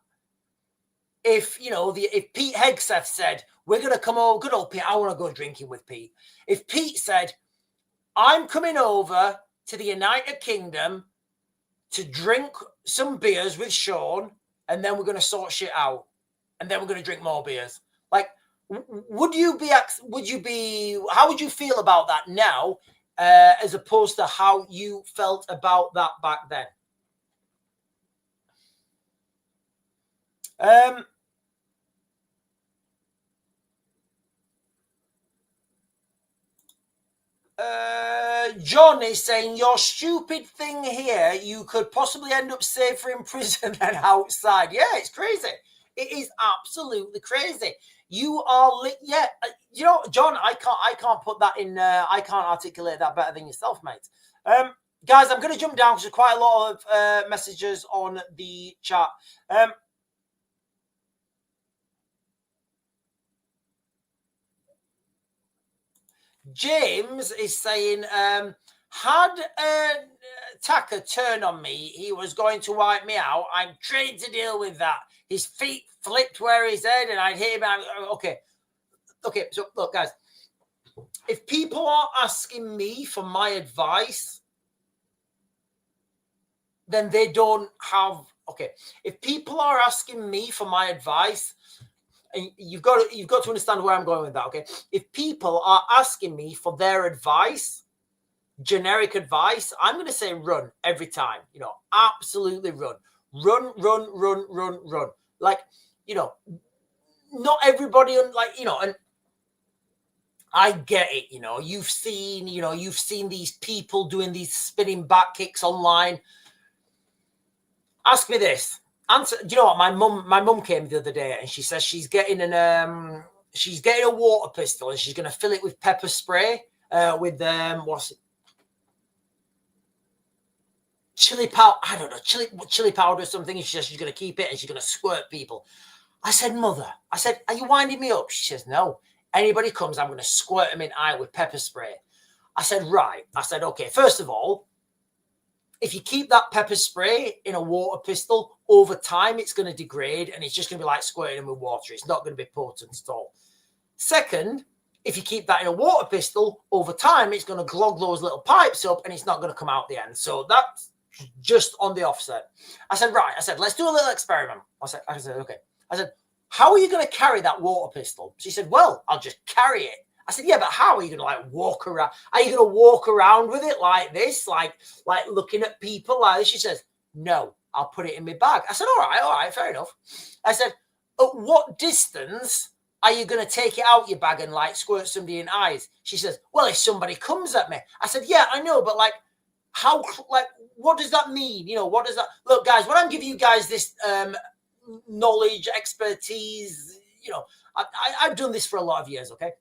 A: If, you know, if Pete Hegseth said, we're going to come over, good old Pete, I want to go drinking with Pete. If Pete said, I'm coming over to the United Kingdom to drink some beers with Sean, and then we're going to sort shit out, and then we're going to drink more beers. Like, how would you feel about that now, as opposed to how you felt about that back then? John is saying, your stupid thing here, you could possibly end up safer in prison than outside. Yeah, it's crazy. It is absolutely crazy. You are, you know, John, I can't put that in, I can't articulate that better than yourself, mate. Guys, I'm going to jump down because there's quite a lot of messages on the chat. James is saying, had Tucker turn on me, he was going to wipe me out. I'm trained to deal with that. His feet flipped where his head, and I'd hit him. Okay. So look, guys, if people are asking me for my advice, then they don't have. Okay, if people are asking me for my advice, and you've got to understand where I'm going with that. Okay, if people are asking me for their advice, generic advice, I'm going to say run every time. You know, absolutely run. Like, you know, not everybody, like, you know, and I get it. You know, you've seen these people doing these spinning back kicks online. Ask me this. Answer. Do you know what? My mum came the other day and she says she's getting a water pistol and she's going to fill it with pepper spray with what's it? Chili powder. I don't know, chili powder or something. And she says she's going to keep it and she's going to squirt people. I said, Mother, are you winding me up? She says, no. Anybody comes, I'm going to squirt them in the eye with pepper spray. I said, right. I said, okay. First of all, if you keep that pepper spray in a water pistol, over time, it's going to degrade and it's just going to be like squirting them with water. It's not going to be potent at all. Second, if you keep that in a water pistol, over time, it's going to clog those little pipes up and it's not going to come out the end. So that's just on the offset. I said, right. I said, let's do a little experiment. I said, okay. I said, how are you going to carry that water pistol? She said, well, I'll just carry it. I said, yeah, but how are you going to like walk around? Are you going to walk around with it like this, like looking at people like this? She says, no, I'll put it in my bag. I said, all right, fair enough. I said, at what distance are you going to take it out your bag and like squirt somebody in the eyes? She says, well, if somebody comes at me. I said, yeah, I know, but like, how, like, what does that mean? You know, what does that, look, guys, when I'm giving you guys this knowledge, expertise, you know, I've done this for a lot of years, okay?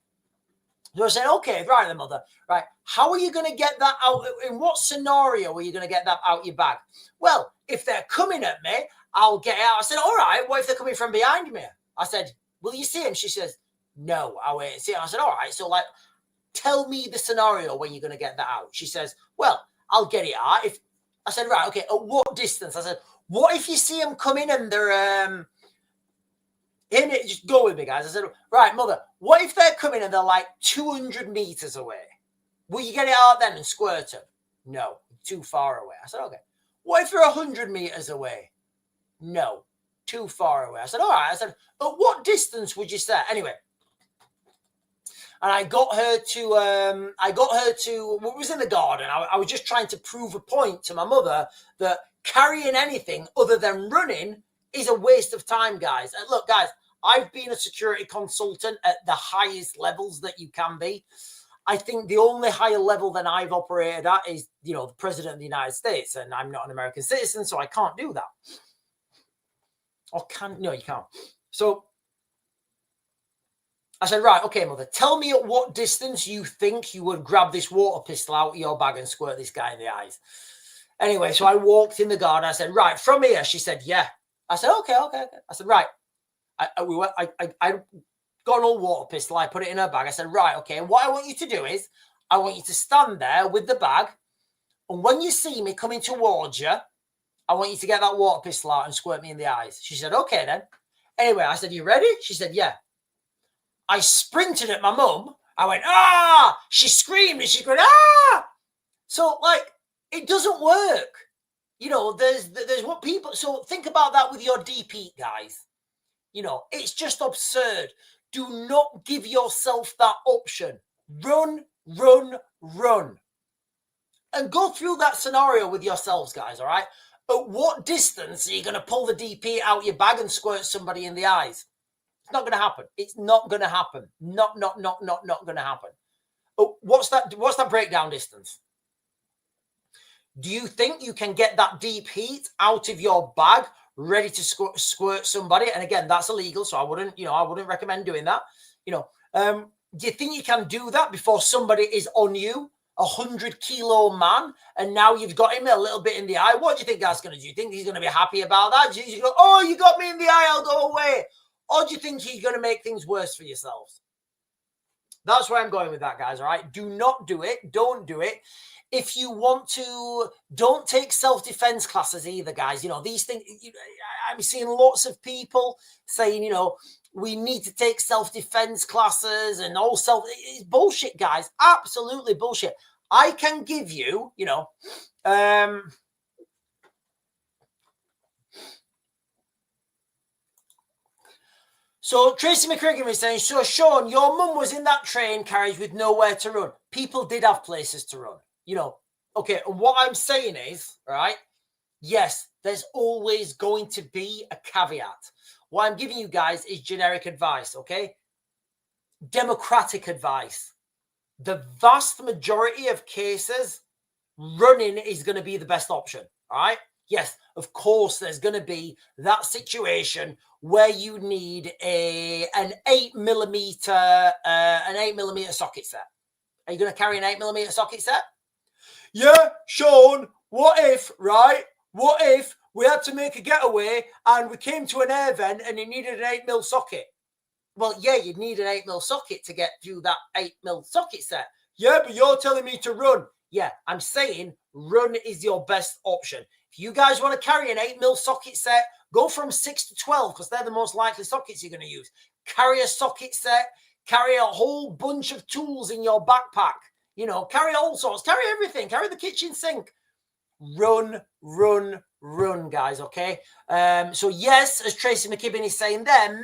A: So I said, okay, right then, Mother, right. How are you going to get that out? In what scenario are you going to get that out your bag? Well, if they're coming at me, I'll get it out. I said, all right, what if they're coming from behind me? I said, will you see him? She says, no, I'll wait and see him. I said, all right, so like, tell me the scenario when you're going to get that out. She says, well, I'll get it out. I said, right, okay, at what distance? I said, what if you see them coming and they're just go with me, guys. I said, right, Mother, what if they're coming and they're like 200 meters away? Will you get it out then and squirt them? No, too far away. I said, okay. What if they're 100 meters away? No, too far away. I said, all right. I said, at what distance would you say? Anyway, and I got her to, what was in the garden. I was just trying to prove a point to my mother that carrying anything other than running is a waste of time, guys. And look, guys, I've been a security consultant at the highest levels that you can be. I think the only higher level than I've operated at is, you know, the President of the United States, and I'm not an American citizen, so I can't do that. No, you can't. So I said, right, okay, Mother, tell me at what distance you think you would grab this water pistol out of your bag and squirt this guy in the eyes. Anyway, so I walked in the garden. I said, right, from here. She said, yeah. I said, okay. I said, right. I got an old water pistol. I put it in her bag. I said, right, okay. And what I want you to do is I want you to stand there with the bag. And when you see me coming towards you, I want you to get that water pistol out and squirt me in the eyes. She said, okay, then. Anyway, I said, you ready? She said, yeah. I sprinted at my mum. I went, ah! She screamed and she went, ah! So, like, it doesn't work. You know, there's what people, so think about that with your DP, guys. You know, it's just absurd. Do not give yourself that option. Run. And go through that scenario with yourselves, guys, all right? At what distance are you going to pull the DP out your bag and squirt somebody in the eyes? It's not going to happen. It's not going to happen. Not going to happen. Oh, what's that breakdown distance? Do you think you can get that deep heat out of your bag ready to squirt somebody? And again, that's illegal, so I wouldn't recommend doing that. Do you think you can do that before somebody is on you, 100-kilo man, and now you've got him a little bit in the eye? What do you think that's going to do? You think he's going to be happy about that? Do you go, oh, you got me in the eye, I'll go away? Or do you think he's going to make things worse for yourselves? That's where I'm going with that, guys, all right? Do not do it. Don't do it. If you want to, don't take self-defense classes either, guys. These things, I'm seeing lots of people saying, we need to take self-defense classes and all it's bullshit, guys. Absolutely bullshit. I can give you, So Tracy McCriggin is saying, so Sean, your mum was in that train carriage with nowhere to run. People did have places to run. Okay, and what I'm saying is, right, yes, there's always going to be a caveat. What I'm giving you guys is generic advice, okay? Democratic advice. The vast majority of cases, running is going to be the best option, all right? Yes, of course, there's going to be that situation where you need an 8mm socket set. Are you going to carry an 8mm socket set? Yeah, Sean, what if we had to make a getaway and we came to an air vent and you needed an 8mm socket? Well, yeah, you'd need an 8mm socket to get through that 8mm socket set. Yeah, but you're telling me to run. Yeah, I'm saying run is your best option. If you guys want to carry an 8mm socket set, go from 6 to 12 because they're the most likely sockets you're going to use. Carry a socket set, carry a whole bunch of tools in your backpack. Carry all sorts, carry everything, carry the kitchen sink. Run, guys, okay? So yes, as Tracy McKibben is saying there,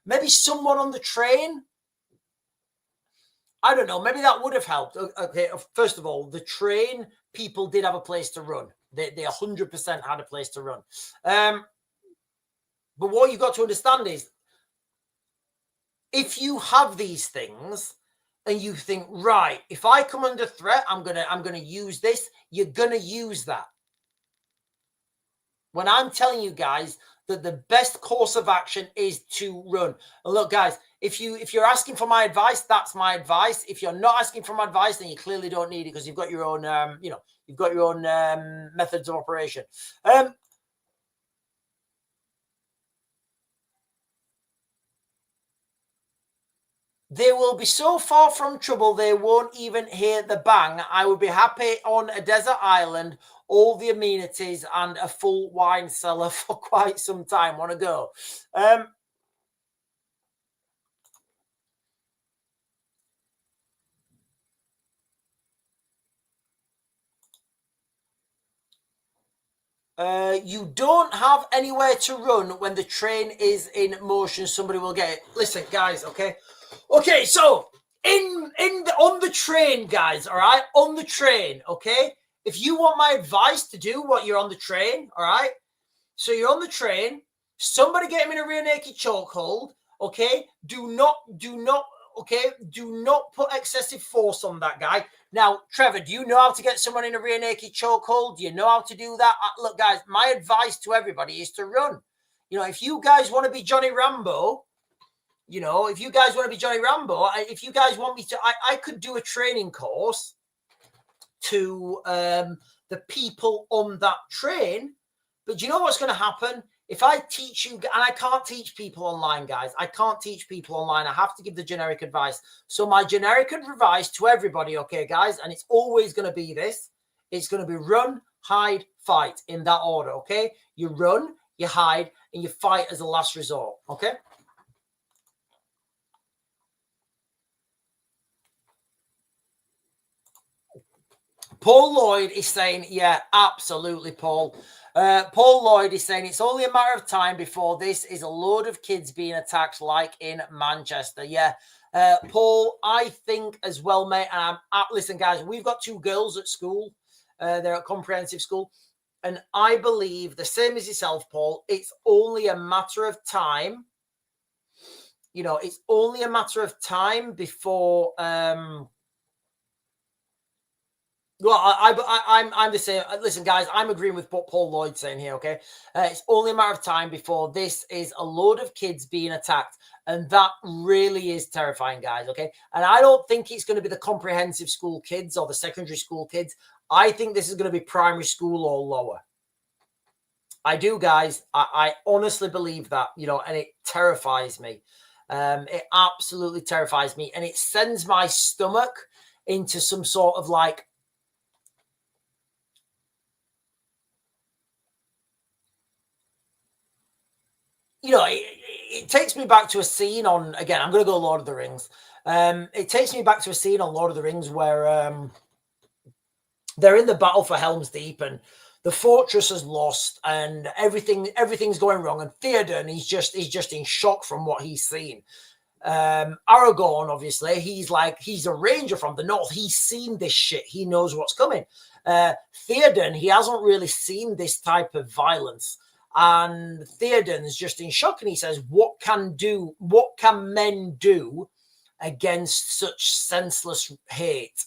A: maybe someone on the train, I don't know, maybe that would have helped. Okay, first of all, the train people did have a place to run. They 100% had a place to run. But what you've got to understand is, if you have these things and you think, right, if I come under threat, I'm gonna use this, you're gonna use that. When I'm telling you guys that the best course of action is to run. And look, guys, if you're asking for my advice, that's my advice. If you're not asking for my advice, then you clearly don't need it because you've got your own, you've got your own methods of operation. They will be so far from trouble they won't even hear the bang. I would be happy on a desert island, all the amenities and a full wine cellar for quite some time. Want to go? You don't have anywhere to run when the train is in motion. Somebody will get it. Listen, guys, okay? Okay, so on the train, guys, all right? On the train, okay? If you want my advice to do what you're on the train, all right? So you're on the train, somebody get him in a rear naked chokehold, okay? Do not put excessive force on that guy. Now, Trevor, do you know how to get someone in a rear naked chokehold? Do you know how to do that? Look, guys, my advice to everybody is to run. If you guys want to be Johnny Rambo, if you guys want me to, I could do a training course to the people on that train. But do you know what's going to happen? If I teach you, and I can't teach people online, guys. I can't teach people online. I have to give the generic advice. So my generic advice to everybody, okay, guys, and it's always going to be this. It's going to be run, hide, fight in that order, okay? You run, you hide, and you fight as a last resort, okay? Paul Lloyd is saying, yeah, absolutely, Paul. Paul Lloyd is saying it's only a matter of time before this is a load of kids being attacked like in Manchester. Yeah, Paul, I think as well, mate. Listen, guys, we've got 2 girls at school. They're at comprehensive school. And I believe the same as yourself, Paul, it's only a matter of time. It's only a matter of time before Well, I'm the same. Listen, guys, I'm agreeing with what Paul Lloyd's saying here. Okay, it's only a matter of time before this is a load of kids being attacked, and that really is terrifying, guys. Okay, and I don't think it's going to be the comprehensive school kids or the secondary school kids. I think this is going to be primary school or lower. I do, guys. I honestly believe that, and it terrifies me. It absolutely terrifies me, and it sends my stomach into some sort of like. It takes me back to a scene on, again, I'm going to go Lord of the Rings. It takes me back to a scene on Lord of the Rings where they're in the battle for Helm's Deep and the fortress has lost and everything's going wrong. And Theoden, he's just in shock from what he's seen. Aragorn, obviously, he's a ranger from the north. He's seen this shit. He knows what's coming. Theoden, he hasn't really seen this type of violence. And Theoden's just in shock, and he says, what can men do against such senseless hate?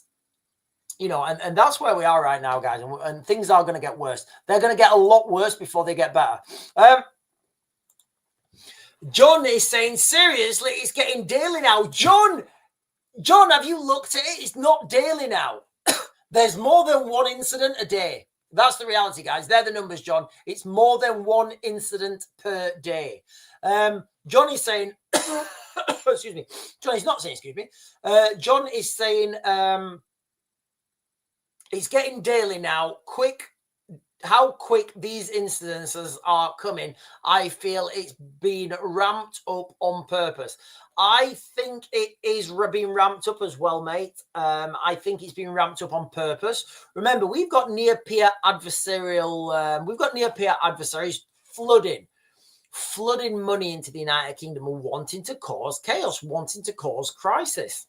A: And that's where we are right now, guys. And things are going to get worse. They're going to get a lot worse before they get better. John is saying, seriously, it's getting daily now. John, have you looked at it? It's not daily now. There's more than one incident a day. That's the reality, guys. They're the numbers, John. It's more than one incident per day. John is saying, excuse me. John is not saying, excuse me. John is saying, it's getting daily now. How quick these incidences are coming. I feel it's been ramped up on purpose. I think it is being ramped up as well, mate. I think it's been ramped up on purpose. Remember, we've got near-peer adversaries flooding money into the United Kingdom and wanting to cause chaos, wanting to cause crisis.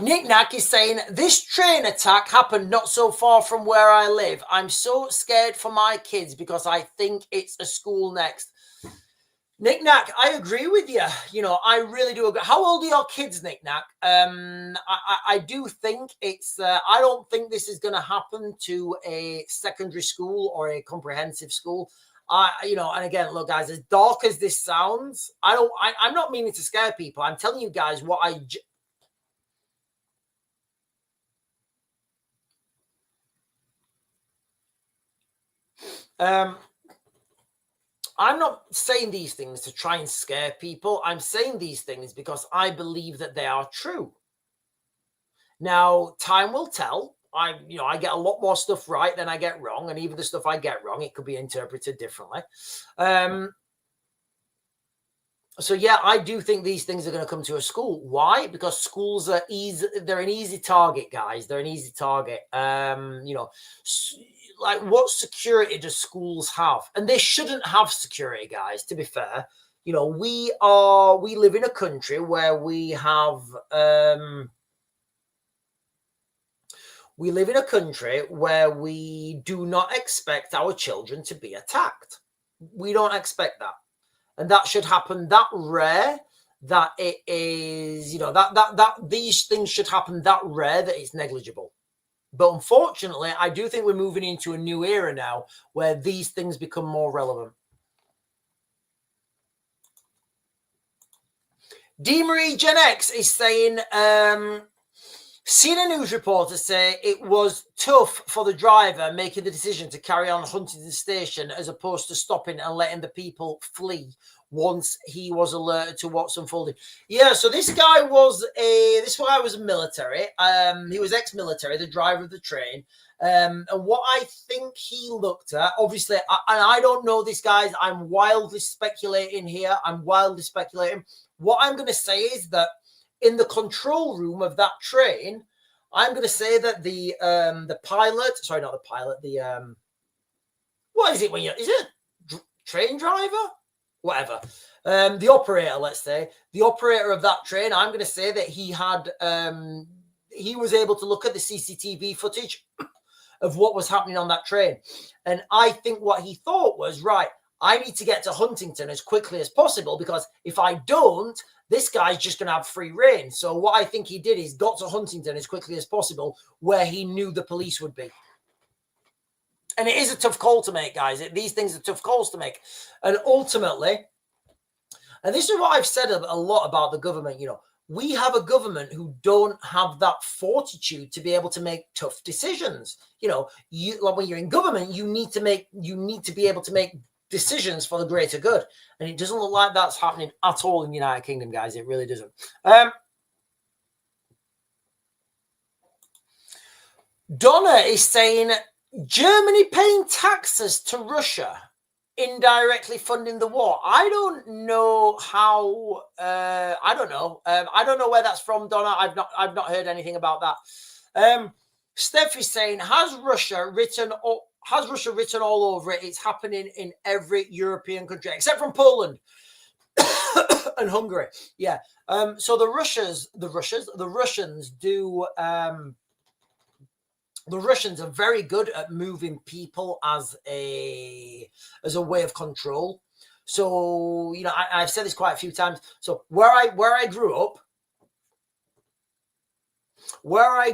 A: Nick Nack is saying, this train attack happened not so far from where I live. I'm so scared for my kids because I think it's a school next. Nick Nack, I agree with you. I really do agree. How old are your kids, Nick Nack? I do think it's, I don't think this is going to happen to a secondary school or a comprehensive school. And again, look, guys, as dark as this sounds, I'm not meaning to scare people. I'm telling you guys what I'm not saying these things to try and scare people. I'm saying these things because I believe that they are true. Now, time will tell. I get a lot more stuff right than I get wrong. And even the stuff I get wrong, it could be interpreted differently. So, yeah, I do think these things are going to come to a school. Why? Because schools are easy. They're an easy target, guys. They're an easy target. Like, what security do schools have? And they shouldn't have security, guys, to be fair. We live in a country where we have, we do not expect our children to be attacked. We don't expect that. And that should happen that rare that it is, that these things should happen that rare that it's negligible. But unfortunately, I do think we're moving into a new era now where these things become more relevant. D-Marie Gen X is saying, seen a news reporter say it was tough for the driver making the decision to carry on hunting the station as opposed to stopping and letting the people flee once he was alerted to what's unfolding. Yeah, so this guy was military. He was ex-military, the driver of the train. And what I think he looked at, obviously, and I don't know this, guys. I'm wildly speculating here. What I'm going to say is that in the control room of that train, I'm going to say that the pilot, sorry, not the pilot, what is it when is it a train driver? Whatever. The operator, let's say, the operator of that train, I'm going to say that he was able to look at the CCTV footage of what was happening on that train. And I think what he thought was, right, I need to get to Huntington as quickly as possible, because if I don't, this guy's just going to have free reign. So what I think he did is got to Huntington as quickly as possible, where he knew the police would be. And it is a tough call to make, guys. These things are tough calls to make. And ultimately, and this is what I've said a lot about the government, we have a government who don't have that fortitude to be able to make tough decisions. Like when you're in government, you need to be able to make decisions for the greater good. And it doesn't look like that's happening at all in the United Kingdom, guys. It really doesn't. Donna is saying, Germany paying taxes to Russia, indirectly funding the war. I don't know how. I don't know. I don't know where that's from, Donna. I've not heard anything about that. Steph is saying, has Russia written all over it? It's happening in every European country except from Poland and Hungary. Yeah. So the Russians do. The Russians are very good at moving people as a way of control. So, I've said this quite a few times. So where I grew up, my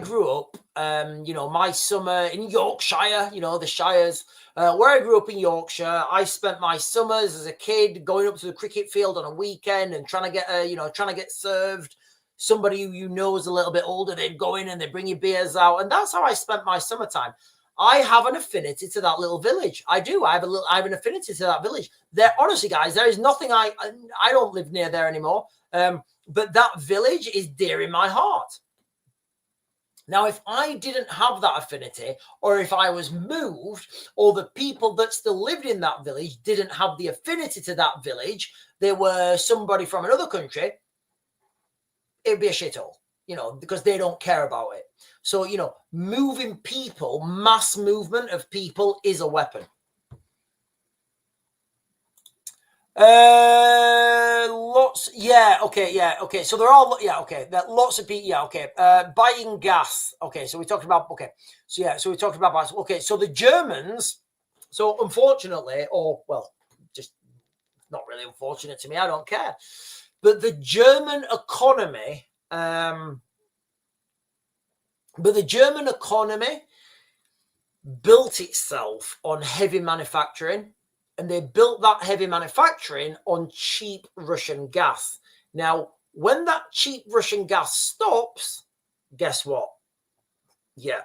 A: summer in Yorkshire, the Shires, where I grew up in Yorkshire, I spent my summers as a kid going up to the cricket field on a weekend and trying to get served. Somebody who is a little bit older, they'd go in and they'd bring you beers out. And that's how I spent my summertime. I have an affinity to that little village. I do. I have an affinity to that village. There, honestly, guys, there is nothing I don't live near there anymore. But that village is dear in my heart. Now, if I didn't have that affinity, or if I was moved, or the people that still lived in that village didn't have the affinity to that village, they were somebody from another country, it'd be a shithole, because they don't care about it. So, moving people, mass movement of people is a weapon. Lots. Yeah. Okay. So there are. Yeah. Okay. That lots of people. Yeah. Okay. Buying gas. Okay. So we talked about. Okay. So yeah. So we talked about gas. Okay. So the Germans. So unfortunately, just not really unfortunate to me. I don't care. But the German economy. Built itself on heavy manufacturing. And they built that heavy manufacturing on cheap Russian gas. Now, when that cheap Russian gas stops, guess what? Yeah,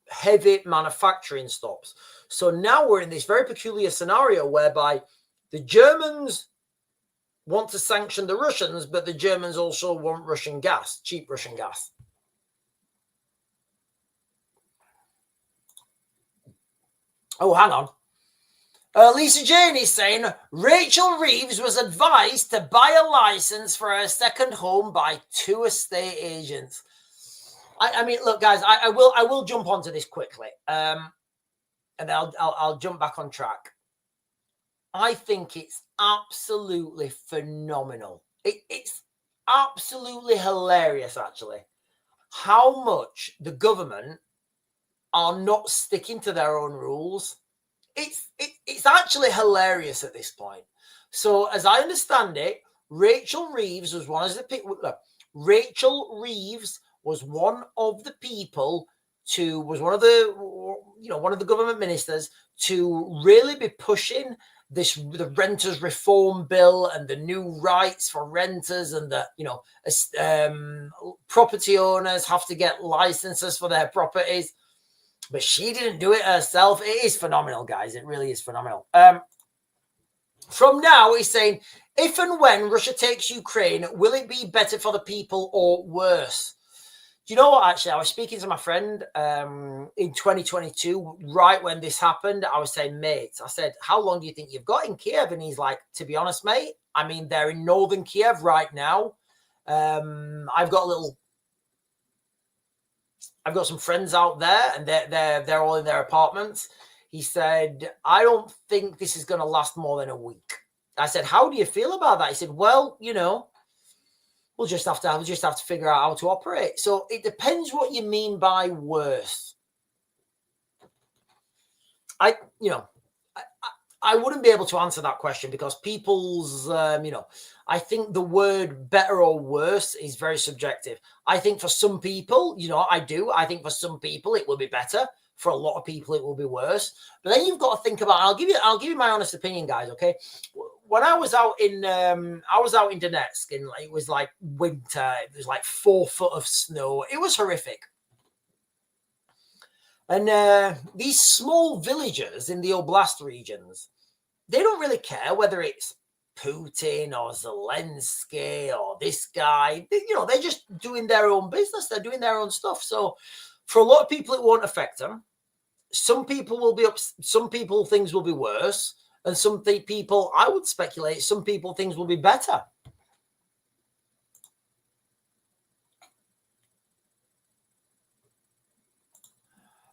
A: heavy manufacturing stops. So now we're in this very peculiar scenario whereby the Germans want to sanction the Russians, but the Germans also want Russian gas, cheap Russian gas. Oh, hang on. Lisa Jane is saying, Rachel Reeves was advised to buy a license for her second home by 2 estate agents. I mean, look, guys, I will jump onto this quickly, and I'll jump back on track. I think it's absolutely phenomenal. It's absolutely hilarious, actually, how much the government are not sticking to their own rules. It's actually hilarious at this point. So, as I understand it, Rachel Reeves was one of the people. Rachel Reeves was one of the people was one of the government ministers to really be pushing the renters reform bill and the new rights for renters, and that property owners have to get licenses for their properties. But she didn't do it herself. It is phenomenal, guys. It really is phenomenal. From now, he's saying, if and when Russia takes Ukraine, will it be better for the people or worse? Do you know what, actually? I was speaking to my friend in 2022, right when this happened. I was saying, mate, I said, how long do you think you've got in Kiev? And he's like, to be honest, mate, I mean, they're in northern Kiev right now. I've got some friends out there, and they're all in their apartments. He said, I don't think this is going to last more than a week. I said, how do you feel about that? He said, well, we'll just have to figure out how to operate. So it depends what you mean by worse. I wouldn't be able to answer that question because people's, I think the word better or worse is very subjective. I think for some people, I think for some people it will be better. For a lot of people, it will be worse. But then you've got to think about. I'll give you my honest opinion, guys. Okay, when I was out in Donetsk, and it was like winter. It was like 4 foot of snow. It was horrific. And these small villages in the Oblast regions, they don't really care whether it's Putin or Zelensky or this guy. They're just doing their own business. They're doing their own stuff. So for a lot of people, it won't affect them. Some people will be up. Some people things will be worse. And some people, I would speculate, some people things will be better.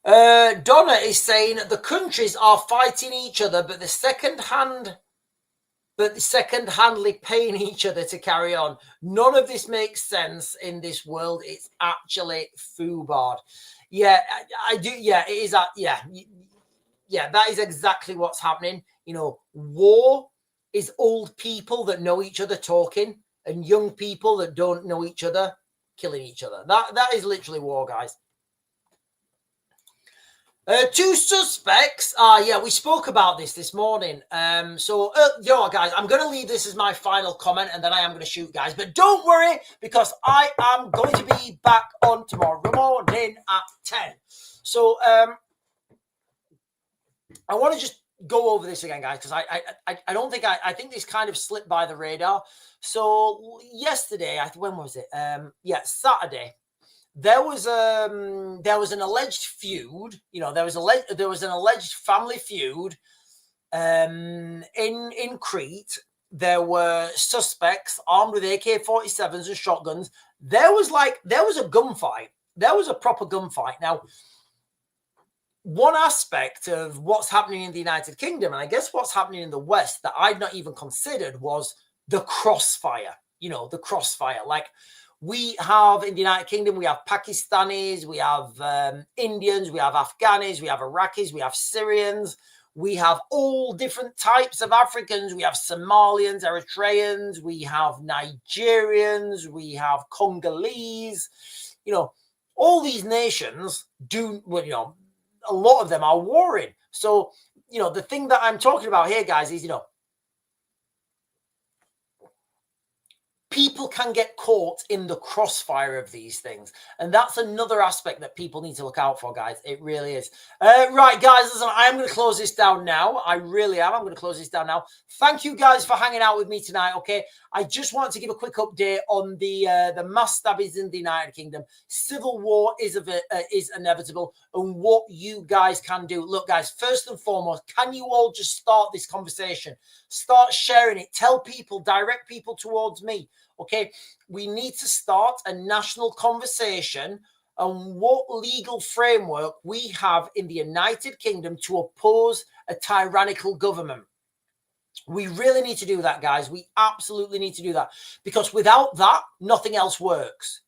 A: Donna is saying the countries are fighting each other, but the second-handly paying each other to carry on. None of this makes sense in this world. It's actually foobard. Yeah, I do. Yeah, it is. Yeah, that is exactly what's happening. War is old people that know each other talking, and young people that don't know each other killing each other. That is literally war, guys. 2 suspects. Yeah, we spoke about this morning. So, guys, I'm going to leave this as my final comment, and then I am going to shoot, guys. But don't worry, because I am going to be back on tomorrow morning at 10. So, I want to just go over this again, guys, because I don't think I think this kind of slipped by the radar. So, yesterday, when was it? Saturday. There was an alleged feud. There was an alleged family feud in Crete. There were suspects armed with AK-47s and shotguns. There was a gunfight. There was a proper gunfight. Now, one aspect of what's happening in the United Kingdom, and I guess what's happening in the West that I'd not even considered, was the crossfire. The crossfire. Like, we have in the United Kingdom, we have Pakistanis, we have Indians, we have Afghanis, we have Iraqis, we have Syrians, we have all different types of Africans. We have Somalians, Eritreans, we have Nigerians, we have Congolese. All these nations a lot of them are warring. So, the thing that I'm talking about here, guys, is, people can get caught in the crossfire of these things. And that's another aspect that people need to look out for, guys. It really is. Right, guys, listen, I'm going to close this down now. I really am. I'm going to close this down now. Thank you, guys, for hanging out with me tonight, okay? I just want to give a quick update on the mass stabbings in the United Kingdom. Civil war is inevitable, and what you guys can do. Look, guys, first and foremost, can you all just start this conversation? Start sharing it. Tell people, direct people towards me. Okay, we need to start a national conversation on what legal framework we have in the United Kingdom to oppose a tyrannical government. We really need to do that, guys. We absolutely need to do that, because without that, nothing else works.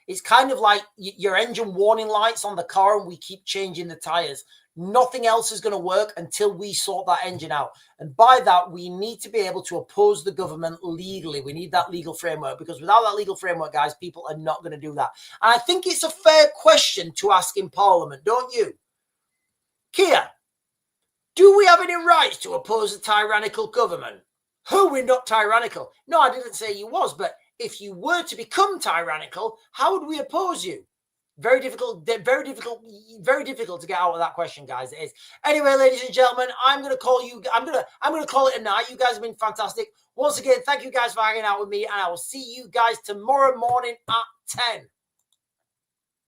A: It's kind of like your engine warning lights on the car, and we keep changing the tires. Nothing else is going to work until we sort that engine out. And by that, we need to be able to oppose the government legally. We need that legal framework, because without that legal framework, guys, people are not going to do that. And I think it's a fair question to ask in Parliament, don't you? Kia, do we have any rights to oppose a tyrannical government? We're not tyrannical. No, I didn't say you was, but if you were to become tyrannical, how would we oppose you? Very difficult to get out of that question, guys. It is. Anyway, ladies and gentlemen, I'm going to call it a night. You guys have been fantastic. Once again, thank you guys for hanging out with me, and I will see you guys tomorrow morning at 10.